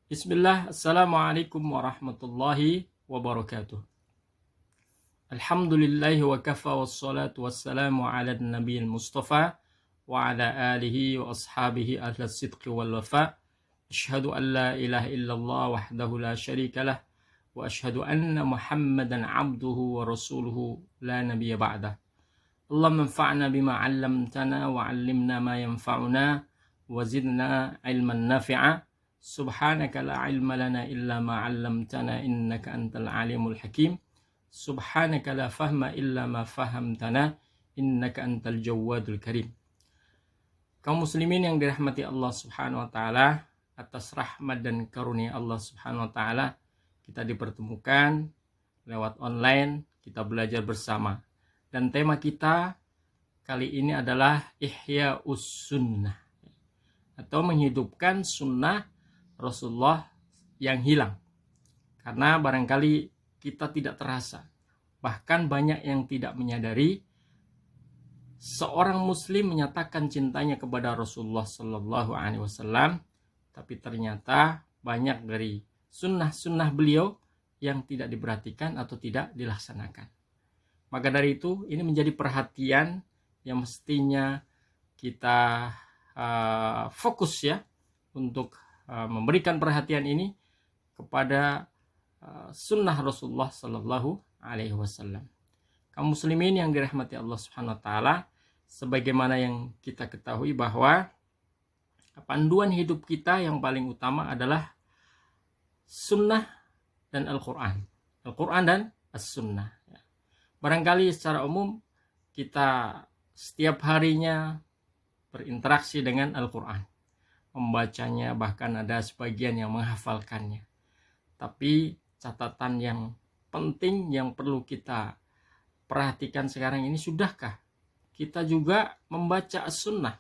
Bismillah, Assalamualaikum warahmatullahi wabarakatuh. Alhamdulillahi wa kafa wassalatu wassalamu ala nabiyil mustafa wa ala alihi wa ashabihi ahlas sidqi wal wafa. Ashhadu an la ilaha illallah wahdahu la syarika lah wa ashhadu anna Muhammadan abduhu wa rasuluhu la nabiyya ba'dah. Allahumma anfa'na bima 'allamtana wa 'allimna ma yanfa'una wa zidna ilman nafi'a. Subhanaka la ilma lana illa ma 'allamtana innaka antal alimul hakim. Subhanaka la fahma illa ma fahamtana innaka antal jawadul karim. Kaum muslimin yang dirahmati Allah Subhanahu wa taala, atas rahmat dan karunia Allah Subhanahu wa taala kita dipertemukan lewat online, kita belajar bersama. Dan tema kita kali ini adalah Ihya'us Sunnah, atau menghidupkan sunnah Rasulullah yang hilang. Karena barangkali kita tidak terasa, bahkan banyak yang tidak menyadari seorang muslim menyatakan cintanya kepada Rasulullah Sallallahu Alaihi Wasallam, tapi ternyata banyak dari sunnah-sunnah beliau yang tidak diperhatikan atau tidak dilaksanakan. Maka dari itu ini menjadi perhatian yang mestinya kita fokus ya untuk memberikan perhatian ini kepada sunnah Rasulullah Sallallahu Alaihi Wasallam. Kaum muslimin yang dirahmati Allah Subhanahu Wa Taala, sebagaimana yang kita ketahui bahwa panduan hidup kita yang paling utama adalah sunnah dan Al-Quran. Al-Quran dan As-Sunnah. Barangkali secara umum kita setiap harinya berinteraksi dengan Al-Quran, membacanya, bahkan ada sebagian yang menghafalkannya. Tapi catatan yang penting yang perlu kita perhatikan sekarang ini, sudahkah kita juga membaca as-sunnah,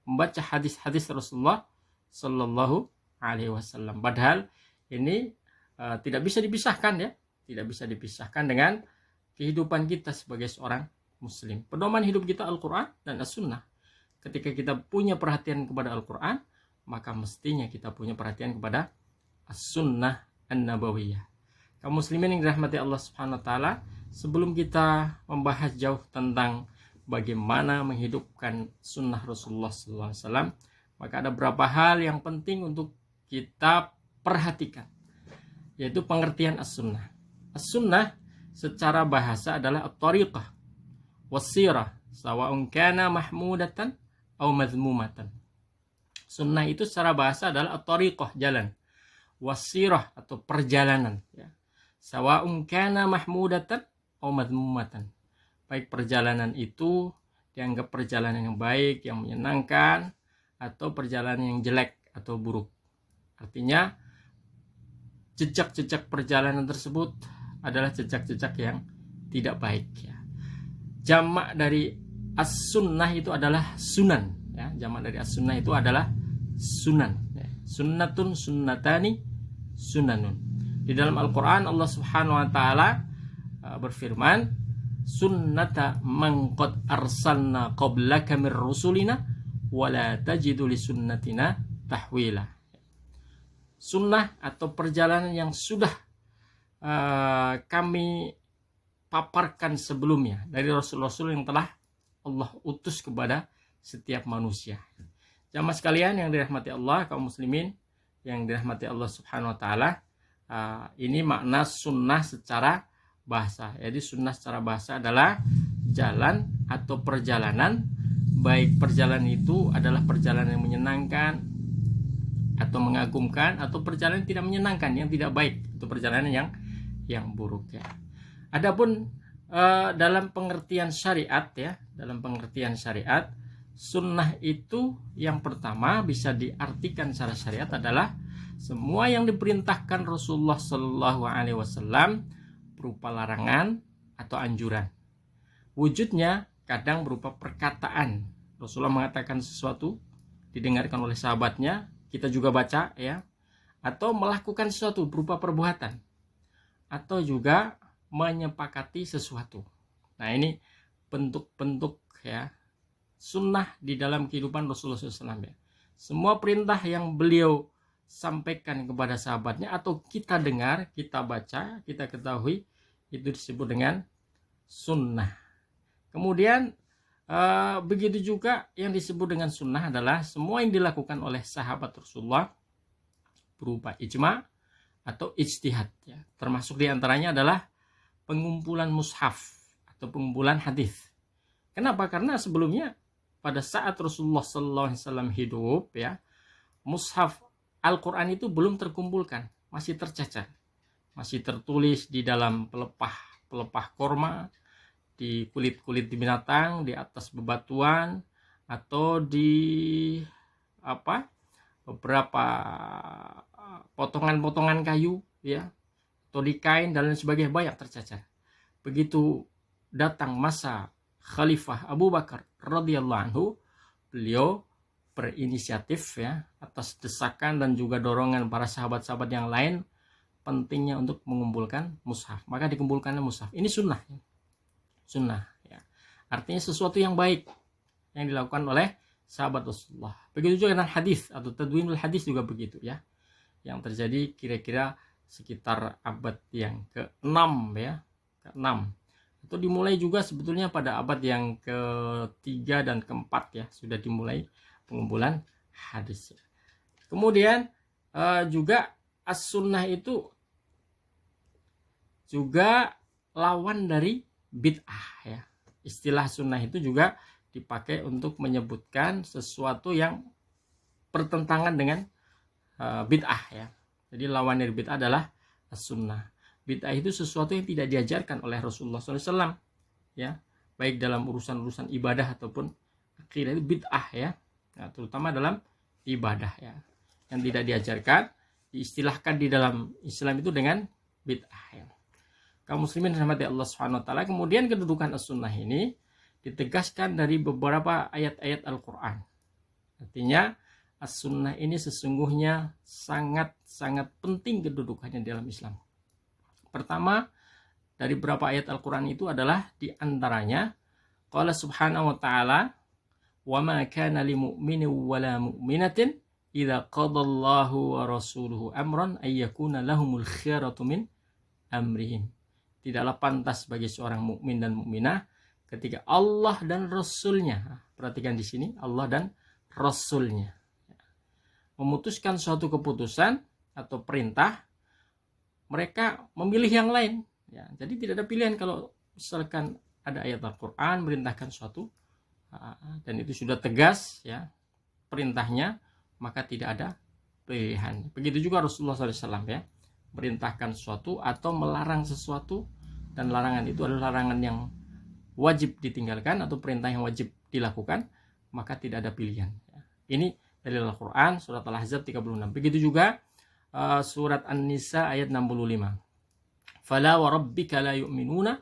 membaca hadis-hadis Rasulullah Sallallahu Alaihi Wasallam? Padahal ini tidak bisa dipisahkan ya, tidak bisa dipisahkan dengan kehidupan kita sebagai seorang muslim. Pedoman hidup kita Al-Quran dan as-sunnah. Ketika kita punya perhatian kepada Al-Quran, maka mestinya kita punya perhatian kepada as-sunnah an-nabawiyah. Kaum muslimin yang dirahmati Allah Subhanahu wa taala, sebelum kita membahas jauh tentang bagaimana menghidupkan sunnah Rasulullah sallallahu alaihi wasallam, maka ada beberapa hal yang penting untuk kita perhatikan, yaitu pengertian as-sunnah. As-sunnah secara bahasa adalah at-tariqah was-sirah, sawa'un kana mahmudatan aw madhmumatan. Sunnah itu secara bahasa adalah at-tariqah, jalan, wasirah atau perjalanan ya. Sawa'un kana mahmudatan aw madhmumatan. Baik perjalanan itu dianggap perjalanan yang baik, yang menyenangkan, atau perjalanan yang jelek atau buruk. Artinya jejak-jejak perjalanan tersebut adalah jejak-jejak yang tidak baik ya. Jamak dari as-sunnah itu adalah sunan ya. Jamak dari as-sunnah itu adalah sunan ya. Sunnatun, sunnatani, sunanun. Di dalam Al-Quran Allah Subhanahu wa taala berfirman, sunnata man qad arsalna qablaka mir rusulina wala tajidu li sunnatina tahwila. Sunnah atau perjalanan yang sudah kami paparkan sebelumnya dari rasul-rasul yang telah Allah utus kepada setiap manusia. Jamaah sekalian yang dirahmati Allah, kaum muslimin yang dirahmati Allah Subhanahu wa taala, ini makna sunnah secara bahasa. Jadi sunnah secara bahasa adalah jalan atau perjalanan, baik perjalanan itu adalah perjalanan yang menyenangkan atau mengagumkan, atau perjalanan yang tidak menyenangkan, yang tidak baik, itu perjalanan yang buruk ya. Adapun dalam pengertian syariat ya, dalam pengertian syariat, sunnah itu yang pertama bisa diartikan secara syariat adalah semua yang diperintahkan Rasulullah Sallallahu Alaihi Wasallam berupa larangan atau anjuran. Wujudnya kadang berupa perkataan. Rasulullah mengatakan sesuatu, didengarkan oleh sahabatnya, kita juga baca ya, atau melakukan sesuatu berupa perbuatan, atau juga menyepakati sesuatu. Nah ini bentuk-bentuk ya sunnah di dalam kehidupan Rasulullah SAW ya. Semua perintah yang beliau sampaikan kepada sahabatnya atau kita dengar, kita baca, kita ketahui, itu disebut dengan sunnah. Kemudian begitu juga yang disebut dengan sunnah adalah semua yang dilakukan oleh sahabat Rasulullah berupa ijma atau ijtihad, ya. Termasuk diantaranya adalah pengumpulan mushaf atau pengumpulan hadis. Kenapa? Karena sebelumnya pada saat Rasulullah SAW hidup, ya, mushaf Al-Quran itu belum terkumpulkan, masih tercecer, masih tertulis di dalam pelepah korma, di kulit-kulit di binatang, di atas bebatuan, atau di beberapa potongan-potongan kayu, ya, atau di kain dan lain sebagainya, banyak tercecer. Begitu datang masa Khalifah Abu Bakar radhiyallahu anhu, beliau berinisiatif, ya, atas desakan dan juga dorongan para sahabat-sahabat yang lain, pentingnya untuk mengumpulkan mushaf. Maka dikumpulkannya mushaf. Ini sunnah, ya. Artinya sesuatu yang baik yang dilakukan oleh sahabat Rasulullah. Begitu juga dengan hadis atau tadwinul hadis juga begitu, ya. Yang terjadi kira-kira sekitar abad yang ke-6, ya, ke-6. Itu dimulai juga sebetulnya pada abad yang ke-3 dan ke-4, ya, sudah dimulai pengumpulan hadis. Kemudian juga as-sunnah itu juga lawan dari bid'ah, ya. Istilah sunnah itu juga dipakai untuk menyebutkan sesuatu yang bertentangan dengan bid'ah, ya. Jadi lawan dari bid'ah adalah as-sunnah. Bid'ah itu sesuatu yang tidak diajarkan oleh Rasulullah SAW, ya, baik dalam urusan-urusan ibadah ataupun akidah, itu bid'ah, ya. Nah, terutama dalam ibadah, ya, yang tidak diajarkan, diistilahkan di dalam Islam itu dengan bid'ah, ya. Kaum muslimin rahmati Allah Subhanahu wa taala. Kemudian kedudukan as-sunnah ini ditegaskan dari beberapa ayat-ayat Al-Qur'an. Artinya as-sunnah ini sesungguhnya sangat-sangat penting kedudukannya dalam Islam. Pertama, dari beberapa ayat Al-Qur'an itu adalah di antaranya qala subhanahu wa ta'ala wa ma kana lil mu'minin wa la mu'minatin idza qadallahu wa rasuluhu amran ay yakuna lahumul khiyaratu min amrihim. Tidaklah pantas bagi seorang mukmin dan mukminah ketika Allah dan Rasulnya, perhatikan di sini, Allah dan Rasulnya memutuskan suatu keputusan atau perintah, mereka memilih yang lain, ya. Jadi tidak ada pilihan kalau misalkan ada ayat Al-Quran merintahkan suatu dan itu sudah tegas, ya, perintahnya, maka tidak ada pilihan. Begitu juga Rasulullah SAW, ya, merintahkan sesuatu atau melarang sesuatu, dan larangan itu adalah larangan yang wajib ditinggalkan atau perintah yang wajib dilakukan, maka tidak ada pilihan, ya. Ini dari Al-Quran, surat Al-Ahzab 36. Begitu juga surat An-Nisa ayat 65. Fala wa rabbika la yu'minuna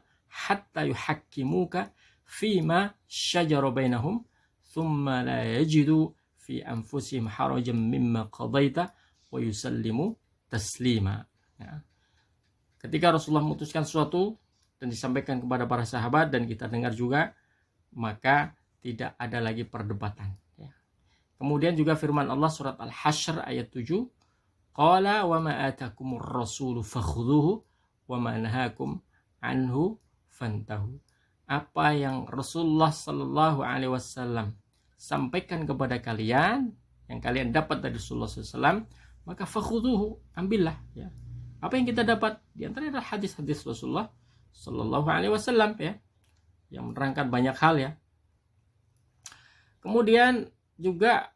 hatta yuhakkimuka fima syajara bainahum thumma la yajidu fi anfusihim harajan mimma qadaita wa yusallimu taslima, ya. Ketika Rasulullah memutuskan sesuatu dan disampaikan kepada para sahabat dan kita dengar juga, maka tidak ada lagi perdebatan, ya. Kemudian juga firman Allah surat Al-Hasyr ayat 7, qala wa ma atakumur rasulu fakhudhuhu wa ma nahakum anhu fantahu. Apa yang Rasulullah sallallahu alaihi wasallam sampaikan kepada kalian, yang kalian dapat dari Rasulullah SAW, maka fakhudhuhu, ambillah, ya. Apa yang kita dapat di antaranya adalah hadis-hadis Rasulullah sallallahu alaihi wasallam, ya, yang menerangkan banyak hal, ya. Kemudian juga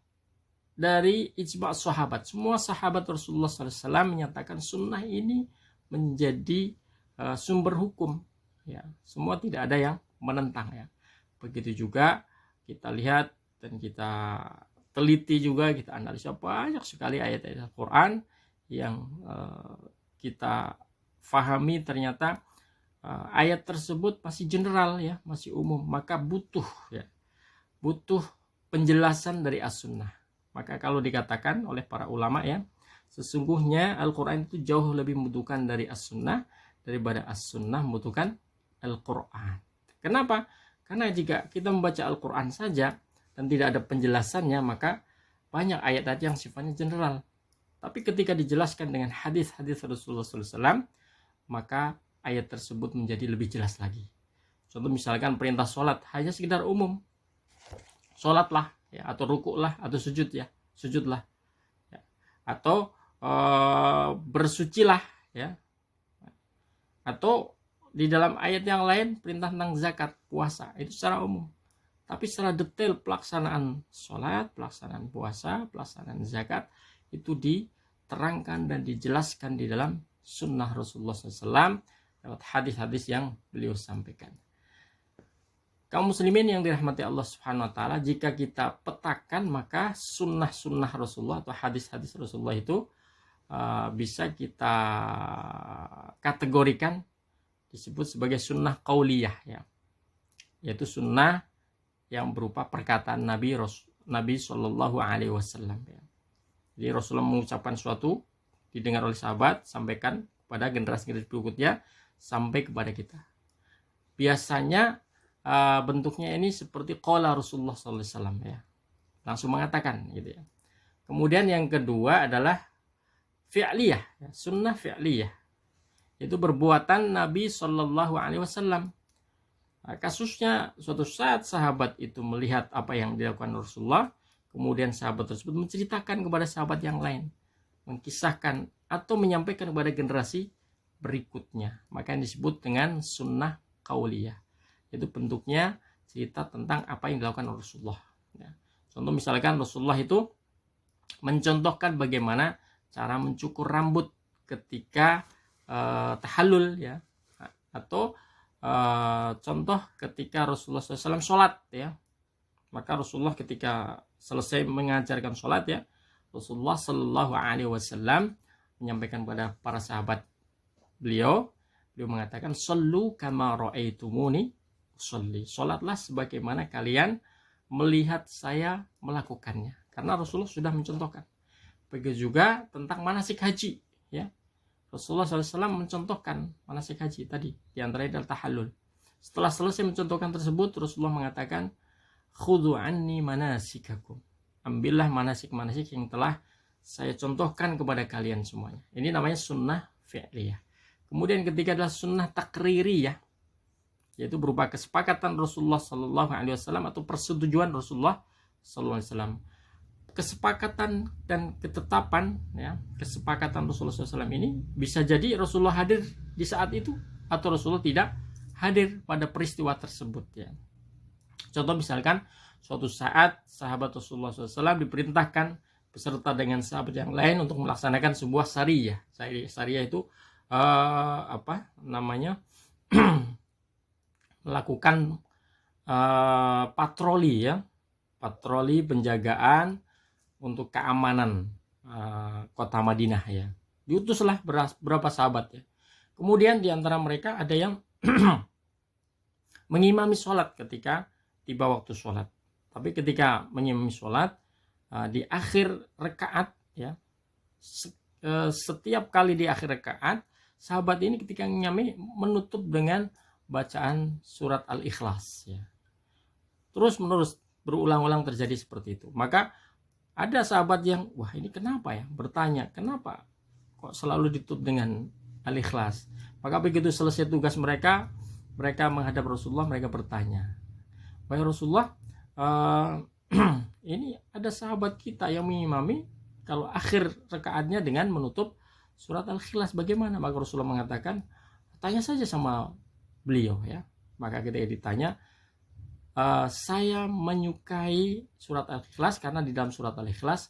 dari ijma' sahabat, semua sahabat Rasulullah SAW menyatakan sunnah ini menjadi sumber hukum, ya. Semua tidak ada yang menentang, ya. Begitu juga kita lihat dan kita teliti juga, kita analisa banyak sekali ayat-ayat Al-Quran yang kita fahami ternyata ayat tersebut masih general, ya, masih umum, maka butuh penjelasan dari as-sunnah. Maka kalau dikatakan oleh para ulama, ya, sesungguhnya Al-Quran itu jauh lebih membutuhkan dari as-sunnah daripada as-sunnah membutuhkan Al-Quran. Kenapa? Karena jika kita membaca Al-Quran saja dan tidak ada penjelasannya, maka banyak ayat-ayat yang sifatnya general, Tapi ketika dijelaskan dengan hadis-hadis Rasulullah SAW, maka ayat tersebut menjadi lebih jelas lagi. Contoh misalkan perintah sholat hanya sekedar umum, sholatlah ya, atau rukuklah, atau sujud ya, sujudlah ya. Atau bersucilah ya. Atau di dalam ayat yang lain perintah tentang zakat, puasa, itu secara umum. Tapi secara detail pelaksanaan sholat, pelaksanaan puasa, pelaksanaan zakat itu diterangkan dan dijelaskan di dalam sunnah Rasulullah SAW lewat hadis-hadis yang beliau sampaikan. Kaum muslimin yang dirahmati Allah Subhanahu Wa Taala, jika kita petakan maka sunnah-sunnah Rasulullah atau hadis-hadis Rasulullah itu bisa kita kategorikan disebut sebagai sunnah qauliyah ya, yaitu sunnah yang berupa perkataan Nabi Shallallahu Alaihi Wasallam ya. Jadi Rasulullah mengucapkan suatu didengar oleh sahabat, sampaikan kepada generasi berikutnya sampai kepada kita. Biasanya bentuknya ini seperti qala Rasulullah Sallallahu Alaihi Wasallam ya, langsung mengatakan gitu ya. Kemudian yang kedua adalah fi'liyah ya, sunnah fi'liyah, itu perbuatan Nabi Shallallahu Alaihi Wasallam. Kasusnya suatu saat sahabat itu melihat apa yang dilakukan Rasulullah, kemudian sahabat tersebut menceritakan kepada sahabat yang lain, mengkisahkan atau menyampaikan kepada generasi berikutnya, maka yang disebut dengan sunnah qauliyah. Itu bentuknya cerita tentang apa yang dilakukan Rasulullah ya. Contoh misalkan Rasulullah itu mencontohkan bagaimana cara mencukur rambut ketika tahallul ya, atau contoh ketika Rasulullah SAW sholat ya, maka Rasulullah ketika selesai mengajarkan sholat ya, Rasulullah Shallallahu Alaihi Wasallam menyampaikan kepada para sahabat beliau mengatakan sallu kama ra'aitumuni usolli, sholatlah sebagaimana kalian melihat saya melakukannya, karena Rasulullah sudah mencontohkan. Begitu juga tentang manasik haji ya, Rasulullah SAW mencontohkan manasik haji tadi, diantaranya adalah tahallul. Setelah selesai mencontohkan tersebut, Rasulullah mengatakan, khudhu anni manasikakum, ambillah manasik-manasik yang telah saya contohkan kepada kalian semuanya. Ini namanya sunnah fi'liyah. Kemudian ketiga adalah sunnah takririyah, yaitu berupa kesepakatan Rasulullah SAW atau persetujuan Rasulullah SAW. Kesepakatan dan ketetapan ya, kesepakatan Rasulullah SAW ini bisa jadi Rasulullah hadir di saat itu atau Rasulullah tidak hadir pada peristiwa tersebut ya. Contoh misalkan suatu saat sahabat Rasulullah SAW diperintahkan beserta dengan sahabat yang lain untuk melaksanakan sebuah sariyah. Sariyah itu melakukan patroli ya, patroli penjagaan untuk keamanan kota Madinah ya. Diutuslah berapa sahabat ya. Kemudian diantara mereka ada yang mengimami sholat ketika tiba waktu sholat. Tapi ketika mengimami sholat di akhir rakaat ya, setiap kali di akhir rakaat sahabat ini ketika mengimami menutup dengan bacaan surat Al-Ikhlas ya. Terus menerus berulang-ulang terjadi seperti itu. Maka ada sahabat yang, wah ini kenapa ya? Bertanya, kenapa kok selalu ditutup dengan Al-Ikhlas? Maka begitu selesai tugas mereka menghadap Rasulullah, mereka bertanya, wahai Rasulullah, ini ada sahabat kita yang mengimami kalau akhir rakaatnya dengan menutup surat Al-Ikhlas, bagaimana? Maka Rasulullah mengatakan, tanya saja sama beliau ya. Maka ketika ditanya, saya menyukai surat Al-Ikhlas karena di dalam surat Al-Ikhlas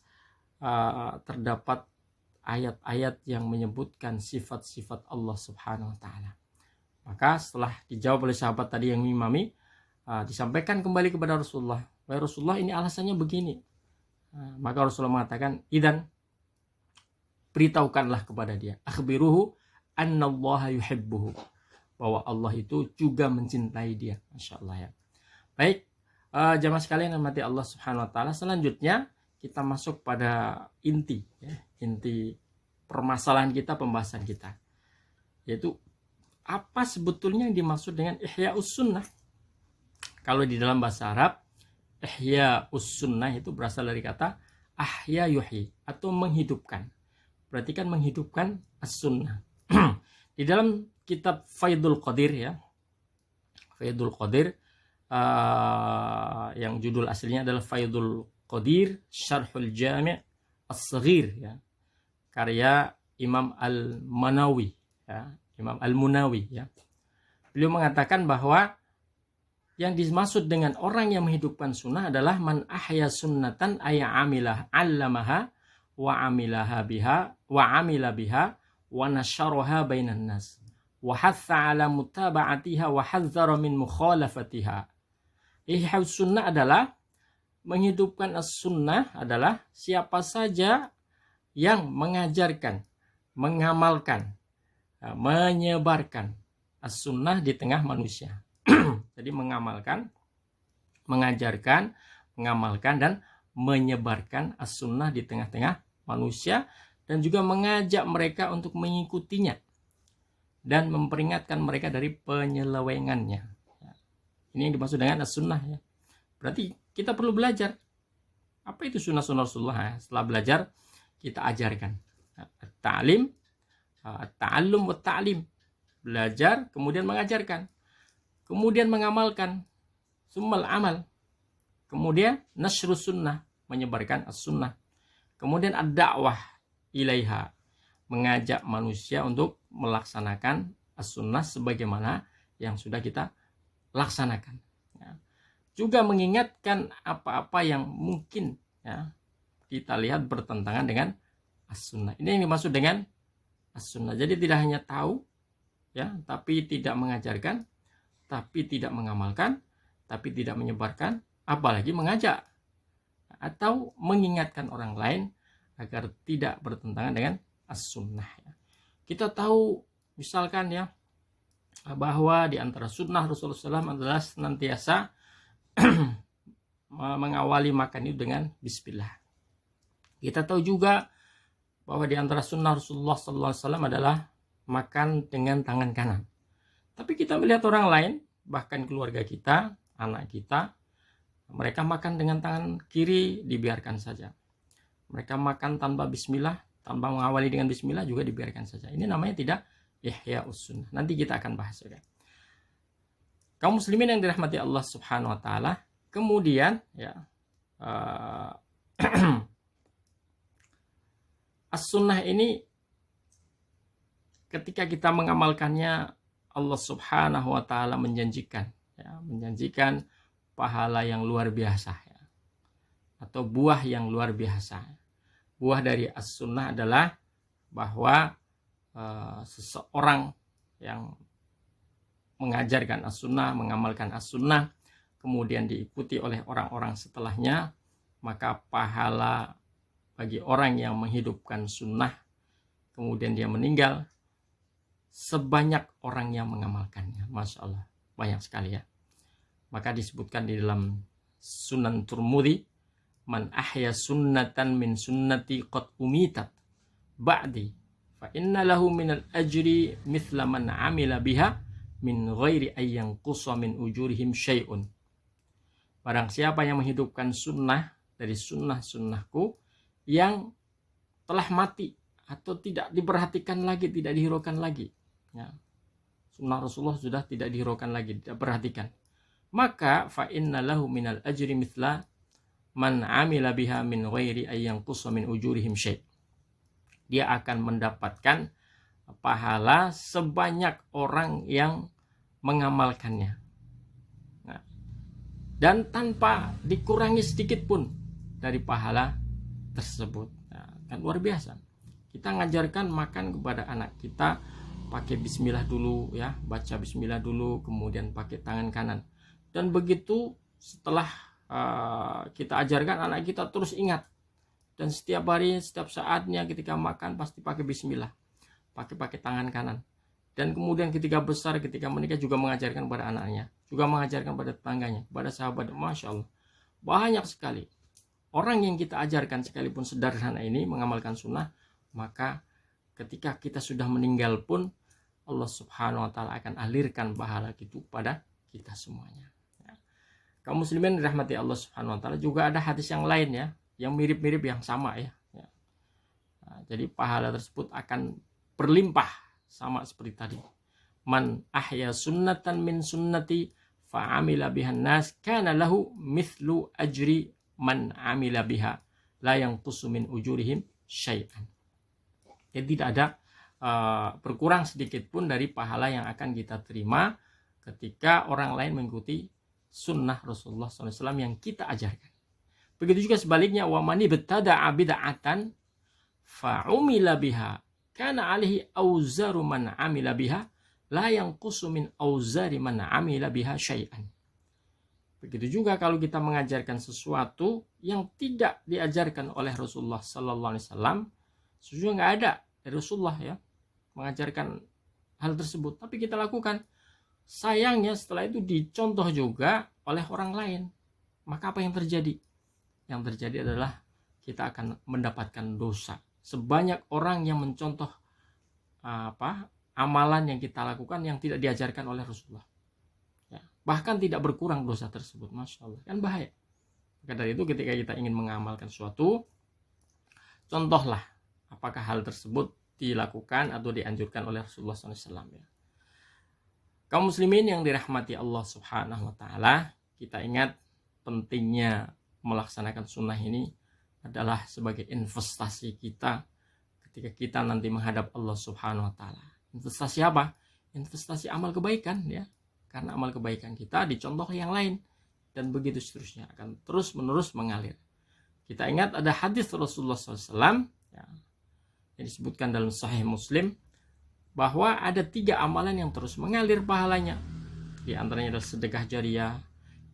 terdapat ayat-ayat yang menyebutkan sifat-sifat Allah Subhanahu Wa Taala. Maka setelah dijawab oleh sahabat tadi yang mengimami, disampaikan kembali kepada Rasulullah, wahai Rasulullah ini alasannya begini. Maka Rasulullah mengatakan, idan, beritahukanlah kepada dia, akhbiruhu annallaha yuhibbuhu, bahwa Allah itu juga mencintai dia. Masya Allah ya. Baik, jamaah sekalian yang mati Allah Subhanahu Wa Taala, selanjutnya kita masuk pada inti ya, inti permasalahan kita, pembahasan kita, yaitu apa sebetulnya yang dimaksud dengan Ihya'us Sunnah. Kalau di dalam bahasa Arab, Ihya'us Sunnah itu berasal dari kata ahya yuhyi, atau menghidupkan. berarti kan menghidupkan as-sunnah. Di dalam kitab Faidul Qadir ya, Faidul Qadir yang judul aslinya adalah Faidul Qadir Syarhul Jami' As-Saghir ya, karya Imam Al-Munawi ya, Imam Al-Munawi ya. Beliau mengatakan bahwa yang dimaksud dengan orang yang menghidupkan sunnah adalah man ahya sunnatan ay amilah 'allamaha wa amilaha biha wa amila biha wa nasyaraha bainan nas wa hatha 'ala mutaba'atiha wa hadzara min mukhalafatiha. Ihya sunnah adalah menghidupkan as-sunnah adalah siapa saja yang mengajarkan, mengamalkan, menyebarkan as-sunnah di tengah manusia. Jadi mengamalkan, mengajarkan, mengamalkan dan menyebarkan as-sunnah di tengah-tengah manusia dan juga mengajak mereka untuk mengikutinya dan memperingatkan mereka dari penyelewengannya. Ini yang dimaksud dengan as-sunnah ya. Berarti kita perlu belajar apa itu sunnah-sunnah Rasulullah. Setelah belajar kita ajarkan. Ta'lim, ta'allum wa ta'lim. Belajar kemudian mengajarkan. Kemudian mengamalkan, summal amal. Kemudian nasrus sunnah, menyebarkan as-sunnah. Kemudian ad-da'wah ilaiha, mengajak manusia untuk melaksanakan as-sunnah sebagaimana yang sudah kita laksanakan. Ya. Juga mengingatkan apa-apa yang mungkin ya, kita lihat bertentangan dengan as-sunnah. Ini yang dimaksud dengan as-sunnah. Jadi tidak hanya tahu, ya, tapi tidak mengajarkan, tapi tidak mengamalkan, tapi tidak menyebarkan, apalagi mengajak atau mengingatkan orang lain agar tidak bertentangan dengan as-sunnah. Kita tahu misalkan ya bahwa di antara sunnah Rasulullah SAW adalah senantiasa mengawali makan itu dengan bismillah. Kita tahu juga bahwa di antara sunnah Rasulullah SAW adalah makan dengan tangan kanan. Tapi kita melihat orang lain, bahkan keluarga kita, anak kita, mereka makan dengan tangan kiri, dibiarkan saja. Mereka makan tanpa bismillah, tanpa mengawali dengan bismillah juga dibiarkan saja. Ini namanya tidak ihya sunnah. Nanti kita akan bahas ya. Kaum muslimin yang dirahmati Allah Subhanahu wa taala, kemudian ya as-sunnah ini ketika kita mengamalkannya, Allah Subhanahu wa taala menjanjikan pahala yang luar biasa ya. Atau buah yang luar biasa. Buah dari as-sunnah adalah bahwa seseorang yang mengajarkan as-sunnah, mengamalkan as-sunnah, kemudian diikuti oleh orang-orang setelahnya, maka pahala bagi orang yang menghidupkan sunnah kemudian dia meninggal sebanyak orang yang mengamalkannya. Masya Allah, banyak sekali ya. Maka disebutkan di dalam Sunan Tirmidzi, man ahya sunnatan min sunnati qad umitat ba'di fa inna lahu minal ajri mithla man amila biha min ghairi ayyan qusa min ujurihim syai'un. Barang siapa yang menghidupkan sunnah dari sunnah-sunnahku yang telah mati atau tidak diperhatikan lagi, tidak dihiraukan lagi ya. Sunnah Rasulullah sudah tidak dihiraukan lagi, tidak perhatikan, maka fa inna lahu minal ajri mithla man amila biha min ghairi ayyan qusa min ujurihim syai'. Dia akan mendapatkan pahala sebanyak orang yang mengamalkannya. Nah, dan tanpa dikurangi sedikit pun dari pahala tersebut. Nah, kan luar biasa. Kita ngajarkan makan kepada anak kita pakai bismillah dulu ya, baca bismillah dulu, kemudian pakai tangan kanan. Dan begitu setelah kita ajarkan, anak kita terus ingat. Dan setiap hari, setiap saatnya ketika makan pasti pakai bismillah, pakai tangan kanan. Dan kemudian ketika besar, ketika menikah juga mengajarkan pada anaknya, juga mengajarkan pada tetangganya, pada sahabat. Masya Allah, banyak sekali orang yang kita ajarkan sekalipun sederhana ini mengamalkan sunnah, maka ketika kita sudah meninggal pun Allah Subhanahu wa taala akan alirkan pahala itu pada kita semuanya. Kaum muslimin dirahmati Allah Subhanahu wa taala, juga ada hadis yang lain ya, yang mirip-mirip yang sama ya. Nah, jadi pahala tersebut akan berlimpah sama seperti tadi. Man ahya sunnatan min sunnati fa'amila bihan nas kana lahu mithlu ajri man amila biha la yanqusu min ujurihim syai'an. Jadi tidak ada berkurang sedikit pun dari pahala yang akan kita terima ketika orang lain mengikuti sunnah Rasulullah SAW yang kita ajarkan. Begitu juga sebaliknya, wa man ibtada'a bid'atan fa'umila biha kana alaihi auzaru man amila biha la yanqusu min auzari man amila biha syai'an. Begitu juga kalau kita mengajarkan sesuatu yang tidak diajarkan oleh Rasulullah sallallahu alaihi wasallam, sesungguhnya enggak ada dari Rasulullah ya mengajarkan hal tersebut, tapi kita lakukan. Sayangnya setelah itu dicontoh juga oleh orang lain. Maka apa yang terjadi? Yang terjadi adalah kita akan mendapatkan dosa. Sebanyak orang yang mencontoh amalan yang kita lakukan yang tidak diajarkan oleh Rasulullah. Ya, bahkan tidak berkurang dosa tersebut. Masya Allah, kan bahaya. Maka dari itu ketika kita ingin mengamalkan sesuatu, contohlah apakah hal tersebut dilakukan atau dianjurkan oleh Rasulullah SAW. Ya. Kaum muslimin yang dirahmati Allah Subhanahu wa Ta'ala, kita ingat pentingnya melaksanakan sunnah ini adalah sebagai investasi kita ketika kita nanti menghadap Allah Subhanahu wa Ta'ala. Investasi apa? Investasi amal kebaikan ya. Karena amal kebaikan kita dicontoh yang lain dan begitu seterusnya akan terus menerus mengalir. Kita ingat ada hadis Rasulullah SAW ya, yang disebutkan dalam Sahih Muslim bahwa ada 3 amalan yang terus mengalir pahalanya. Di antaranya adalah sedekah jariah,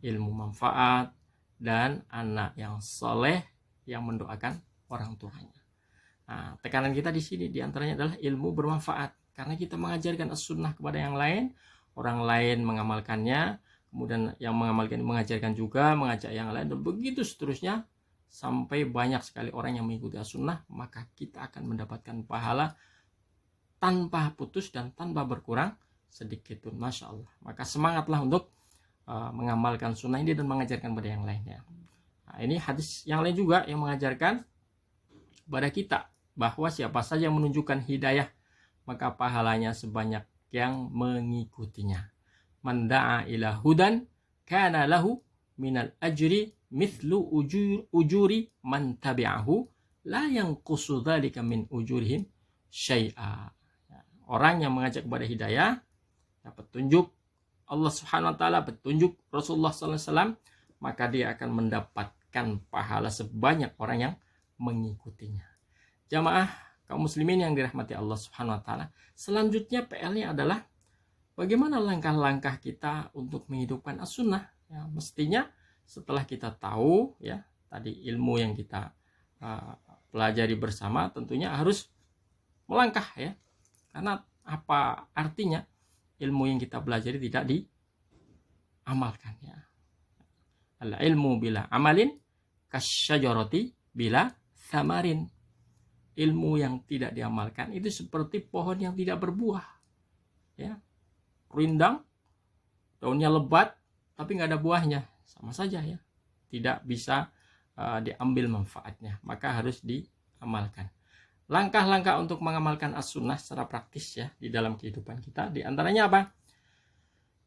ilmu manfaat, dan anak yang soleh yang mendoakan orang tuanya. Nah, tekanan kita di sini di antaranya adalah ilmu bermanfaat, karena kita mengajarkan as-sunnah kepada yang lain, orang lain mengamalkannya, kemudian yang mengamalkan mengajarkan juga, mengajak yang lain, dan begitu seterusnya sampai banyak sekali orang yang mengikuti as-sunnah, maka kita akan mendapatkan pahala tanpa putus dan tanpa berkurang sedikit pun. Masya Allah. Maka semangatlah untuk mengamalkan sunnah ini dan mengajarkan pada yang lainnya. Nah, ini hadis yang lain juga yang mengajarkan kepada kita bahwa siapa saja yang menunjukkan hidayah maka pahalanya sebanyak yang mengikutinya. Man da'a ila hudan kana lahu minal ajri mithlu ujuri man tabi'ahu la yanqusu dzalika min ujurihim syai'a. Orang yang mengajak kepada hidayah, petunjuk Allah Subhanahu wa Ta'ala, petunjuk Rasulullah SAW, maka dia akan mendapatkan pahala sebanyak orang yang mengikutinya. Jamaah kaum muslimin yang dirahmati Allah Subhanahu wa Ta'ala, selanjutnya PL-nya adalah bagaimana langkah-langkah kita untuk menghidupkan as-sunnah. Ya, mestinya setelah kita tahu ya tadi ilmu yang kita pelajari bersama, tentunya harus melangkah ya. Karena apa artinya ilmu yang kita pelajari tidak diamalkan ya. Al ilmu bila amalin kasyajarati bila thamarin. Ilmu yang tidak diamalkan itu seperti pohon yang tidak berbuah. Ya. Rindang, daunnya lebat tapi nggak ada buahnya, sama saja ya. Tidak bisa diambil manfaatnya, maka harus diamalkan. Langkah-langkah untuk mengamalkan as-sunnah secara praktis ya di dalam kehidupan kita, di antaranya apa?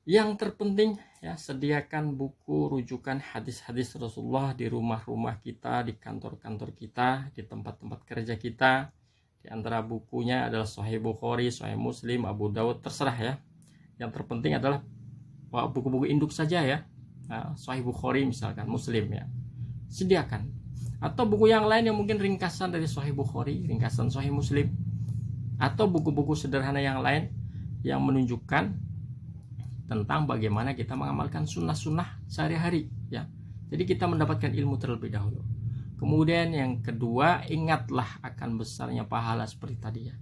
Yang terpenting ya, sediakan buku rujukan hadis-hadis Rasulullah di rumah-rumah kita, di kantor-kantor kita, di tempat-tempat kerja kita. Di antara bukunya adalah Sahih Bukhari, Sahih Muslim, Abu Dawud, terserah ya. Yang terpenting adalah buku-buku induk saja ya. Sahih Bukhari misalkan, Muslim ya. Sediakan. Atau buku yang lain yang mungkin ringkasan dari Sahih Bukhari, ringkasan Sahih Muslim, atau buku-buku sederhana yang lain yang menunjukkan tentang bagaimana kita mengamalkan sunnah-sunnah sehari-hari ya. Jadi kita mendapatkan ilmu terlebih dahulu. Kemudian yang kedua, ingatlah akan besarnya pahala seperti tadi ya.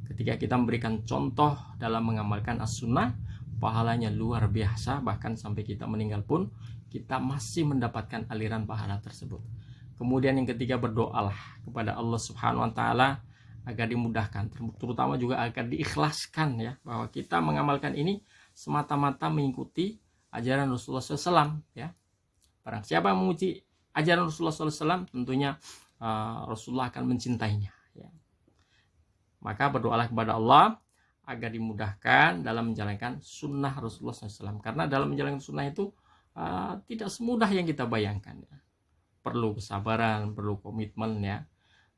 Ketika kita memberikan contoh dalam mengamalkan as-sunnah, pahalanya luar biasa, bahkan sampai kita meninggal pun kita masih mendapatkan aliran pahala tersebut. Kemudian yang ketiga, berdoalah kepada Allah Subhanahu wa Ta'ala agar dimudahkan, terutama juga agar diikhlaskan ya, bahwa kita mengamalkan ini semata-mata mengikuti ajaran Rasulullah SAW ya. Barang siapa yang mengikuti ajaran Rasulullah SAW, tentunya Rasulullah akan mencintainya ya. Maka berdoalah kepada Allah agar dimudahkan dalam menjalankan sunnah Rasulullah SAW. Karena dalam menjalankan sunnah itu tidak semudah yang kita bayangkan. Ya. Perlu kesabaran, perlu komitmen, ya.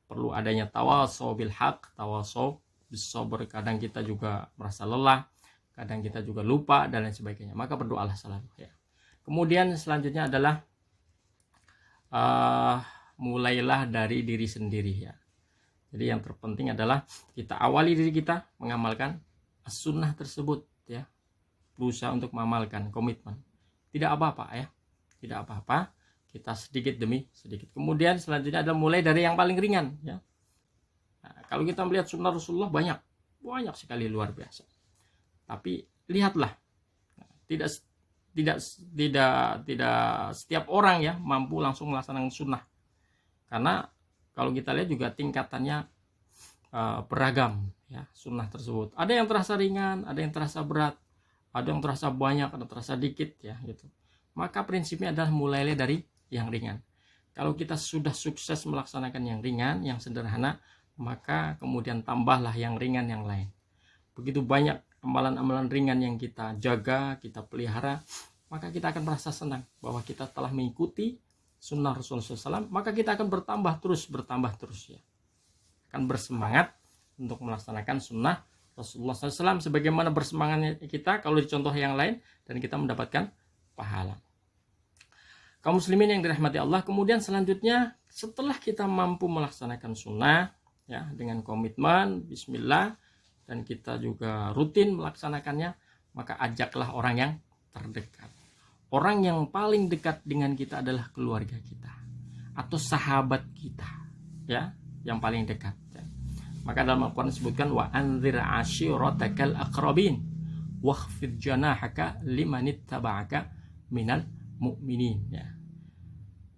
Perlu adanya tawasau bil haq, tawasau bis sabr. Kadang kita juga merasa lelah, kadang kita juga lupa dan lain sebagainya. Maka berdoalah selalu. Ya. Kemudian selanjutnya adalah mulailah dari diri sendiri, ya. Jadi yang terpenting adalah kita awali diri kita mengamalkan sunnah tersebut, ya. Berusaha untuk mengamalkan, komitmen. Tidak apa-apa, ya. Tidak apa-apa. Kita sedikit demi sedikit. Kemudian selanjutnya adalah mulai dari yang paling ringan, ya. Nah, kalau kita melihat sunnah Rasulullah banyak sekali, luar biasa. Tapi lihatlah, tidak setiap orang ya mampu langsung melaksanakan sunnah. Karena kalau kita lihat juga tingkatannya beragam, ya, sunnah tersebut. Ada yang terasa ringan, ada yang terasa berat, ada yang terasa banyak, ada yang terasa dikit, ya, gitu. Maka prinsipnya adalah mulailah dari yang ringan. Kalau kita sudah sukses melaksanakan yang ringan, yang sederhana, maka kemudian tambahlah yang ringan yang lain. Begitu banyak amalan-amalan ringan yang kita jaga, kita pelihara, maka kita akan merasa senang bahwa kita telah mengikuti sunnah Rasulullah SAW. Maka kita akan bertambah terus, ya. Akan bersemangat untuk melaksanakan sunnah Rasulullah SAW sebagaimana bersemangatnya kita kalau dicontoh yang lain, dan kita mendapatkan pahala. Kaum muslimin yang dirahmati Allah, kemudian selanjutnya setelah kita mampu melaksanakan sunnah, ya, dengan komitmen, bismillah, dan kita juga rutin melaksanakannya, maka ajaklah orang yang terdekat. Orang yang paling dekat dengan kita adalah keluarga kita atau sahabat kita, ya, yang paling dekat, ya. Maka dalam Al-Quran disebutkan wa anzir ashiratakal aqrabin wakhfid janahaka limanittaba'aka minal mu'minin, ya.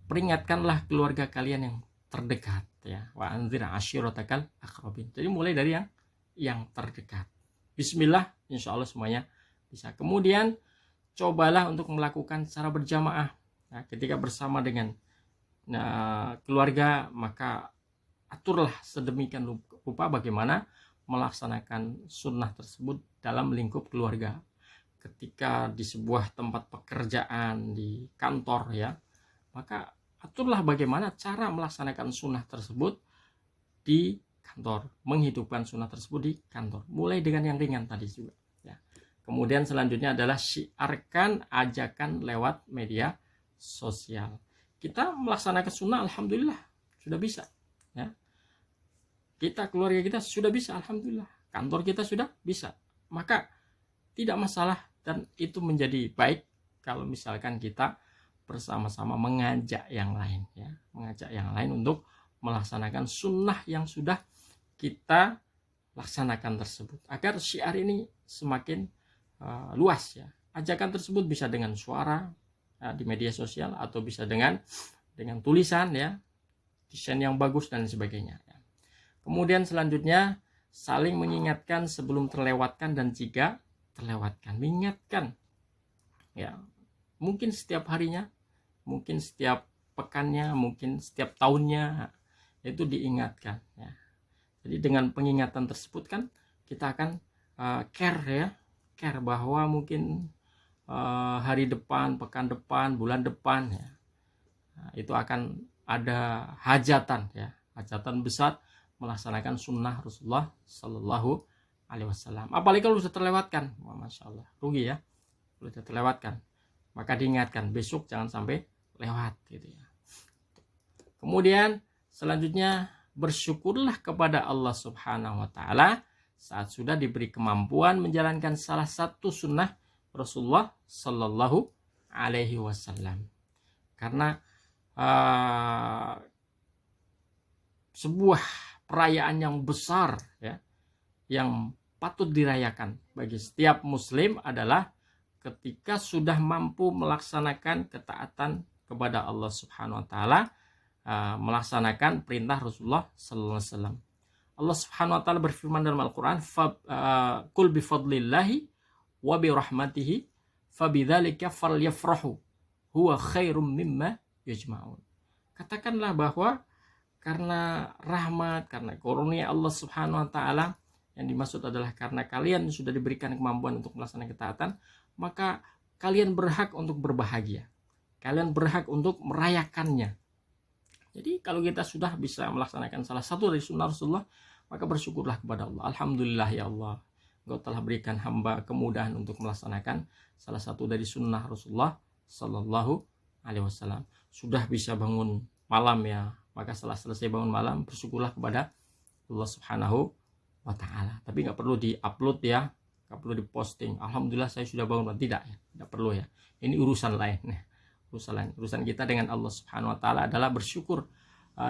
Peringatkanlah keluarga kalian yang terdekat, ya. Wa anzir ashiratakal aqrabin. Jadi mulai dari yang terdekat. Bismillah, insya Allah semuanya bisa. Kemudian cobalah untuk melakukan secara berjamaah. Nah, ketika bersama dengan keluarga, maka aturlah sedemikian rupa bagaimana melaksanakan sunnah tersebut dalam lingkup keluarga. Ketika di sebuah tempat pekerjaan, di kantor, ya, maka aturlah bagaimana cara melaksanakan sunnah tersebut di kantor, menghidupkan sunnah tersebut di kantor. Mulai dengan yang ringan tadi juga, ya. Kemudian selanjutnya adalah syiarkan, ajakan lewat media sosial. Kita melaksanakan sunnah, alhamdulillah sudah bisa, ya. Kita, keluarga kita sudah bisa, alhamdulillah. Kantor kita sudah bisa. Maka tidak masalah, dan itu menjadi baik kalau misalkan kita bersama-sama mengajak yang lain, ya, mengajak yang lain untuk melaksanakan sunnah yang sudah kita laksanakan tersebut, agar syiar ini semakin luas, ya. Ajakan tersebut bisa dengan suara di media sosial, atau bisa dengan tulisan, ya, desain yang bagus dan sebagainya, ya. Kemudian selanjutnya saling mengingatkan sebelum terlewatkan dan jika terlewatkan. Mengingatkan, ya, mungkin setiap harinya, mungkin setiap pekannya, mungkin setiap tahunnya, itu diingatkan, ya. Jadi dengan pengingatan tersebut kan kita akan care, ya, care bahwa mungkin hari depan, pekan depan, bulan depan, ya, itu akan ada hajatan, ya, hajatan besar melaksanakan sunnah Rasulullah Sallallahu Alaihi Wasallam. Apalagi kalau sudah terlewatkan, masya Allah, rugi, ya, sudah terlewatkan. Maka diingatkan besok jangan sampai lewat, gitu, ya. Kemudian selanjutnya bersyukurlah kepada Allah Subhanahu Wa Taala saat sudah diberi kemampuan menjalankan salah satu sunnah Rasulullah Sallallahu Alaihi Wasallam. Karena sebuah perayaan yang besar, ya, yang patut dirayakan bagi setiap muslim adalah ketika sudah mampu melaksanakan ketaatan kepada Allah Subhanahu Wa Taala, melaksanakan perintah Rasulullah Sallallahu Alaihi Wasallam. Allah Subhanahu Wa Taala berfirman dalam Al-Quran, "Qul bi fadlillahi wa bi rahmatihi fabidzalika falyafrahu huwa khairum mimma yajma'un." Katakanlah bahwa karena rahmat, karena karunia Allah Subhanahu wa taala, yang dimaksud adalah karena kalian sudah diberikan kemampuan untuk melaksanakan ketaatan, maka kalian berhak untuk berbahagia. Kalian berhak untuk merayakannya. Jadi kalau kita sudah bisa melaksanakan salah satu dari sunnah Rasulullah, maka bersyukurlah kepada Allah. Alhamdulillah ya Allah, Engkau telah berikan hamba kemudahan untuk melaksanakan salah satu dari sunnah Rasulullah Sallallahu Alaihi Wasallam. Sudah bisa bangun malam ya, maka setelah selesai bangun malam bersyukurlah kepada Allah Subhanahu wa Ta'ala. Tapi nggak perlu di-upload ya, nggak perlu diposting. Alhamdulillah saya sudah bangun malam, tidak ya, tidak perlu ya. Ini urusan lain. Urusan kita dengan Allah Subhanahu wa Ta'ala adalah bersyukur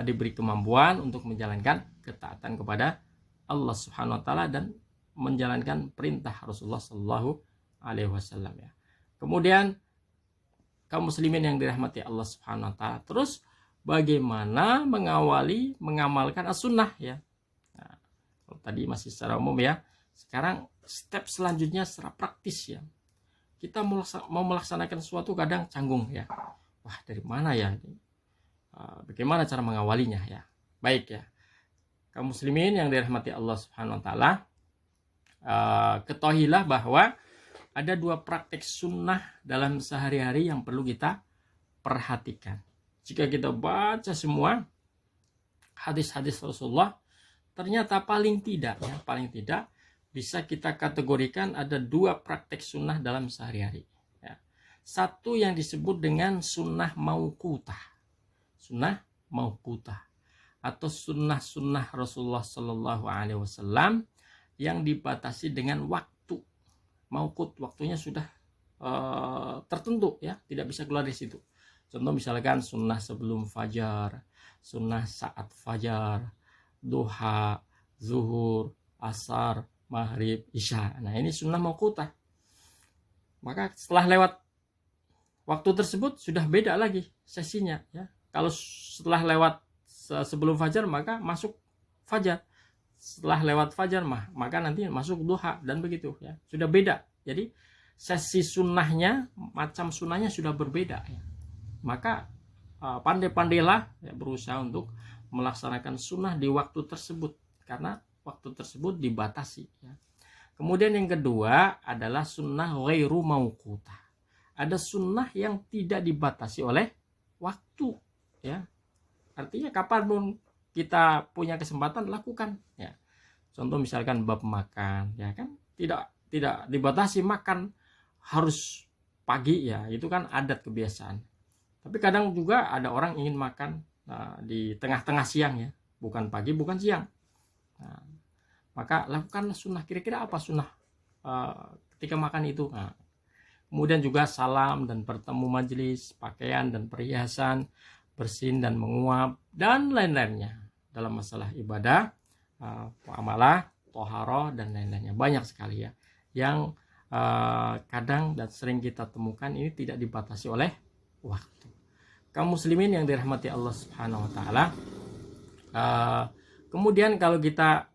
diberi kemampuan untuk menjalankan ketaatan kepada Allah Subhanahu wa Ta'ala dan menjalankan perintah Rasulullah Sallallahu Alaihi Wasallam ya. Kemudian kaum muslimin yang dirahmati Allah Subhanahu wa Ta'ala, terus bagaimana mengamalkan as-sunnah ya. Nah, kalau tadi masih secara umum ya, sekarang step selanjutnya secara praktis ya. Kita mau melaksanakan sesuatu kadang canggung ya. Wah, dari mana ya? Bagaimana cara mengawalinya ya? Baik ya. Kaum muslimin yang dirahmati Allah Subhanahu wa Ta'ala, ketahuilah bahwa ada dua praktek sunnah dalam sehari-hari yang perlu kita perhatikan. Jika kita baca semua hadis-hadis Rasulullah, ternyata paling tidak bisa kita kategorikan ada dua praktek sunnah dalam sehari-hari ya. Satu yang disebut dengan sunnah mauqutah, atau sunnah Rasulullah Sallallahu Alaihi Wasallam yang dibatasi dengan waktu. Mauqut, waktunya sudah tertentu ya, tidak bisa keluar dari situ. Contoh misalkan sunnah sebelum fajar, sunnah saat fajar, duha, zuhur, asar, maghrib, isya. Nah, ini sunnah mauqutah. Maka setelah lewat waktu tersebut sudah beda lagi sesinya ya. Kalau setelah lewat sebelum fajar maka masuk fajar. Setelah lewat fajar maka nanti masuk duha dan begitu ya. Sudah beda. Jadi sesi sunnahnya, macam sunnahnya sudah berbeda ya. Maka pandai-pandailah ya, berusaha untuk melaksanakan sunnah di waktu tersebut karena waktu tersebut dibatasi ya. Kemudian yang kedua adalah sunnah ghairu mauqutah. Ada sunnah yang tidak dibatasi oleh waktu ya. Artinya kapanpun kita punya kesempatan lakukan ya. Contoh misalkan bab makan ya kan, tidak dibatasi makan harus pagi ya, itu kan adat kebiasaan. Tapi kadang juga ada orang ingin makan di tengah-tengah siang ya, bukan pagi bukan siang. Nah, maka lakukan sunnah. Kira-kira apa sunnah ketika makan itu? Nah, kemudian juga salam dan bertemu majelis, pakaian dan perhiasan, bersin dan menguap dan lain-lainnya dalam masalah ibadah, muamalah, toharoh dan lain-lainnya. Banyak sekali ya yang kadang dan sering kita temukan ini tidak dibatasi oleh waktu. Kaum muslimin yang dirahmati Allah Subhanahu wa Ta'ala, kemudian kalau kita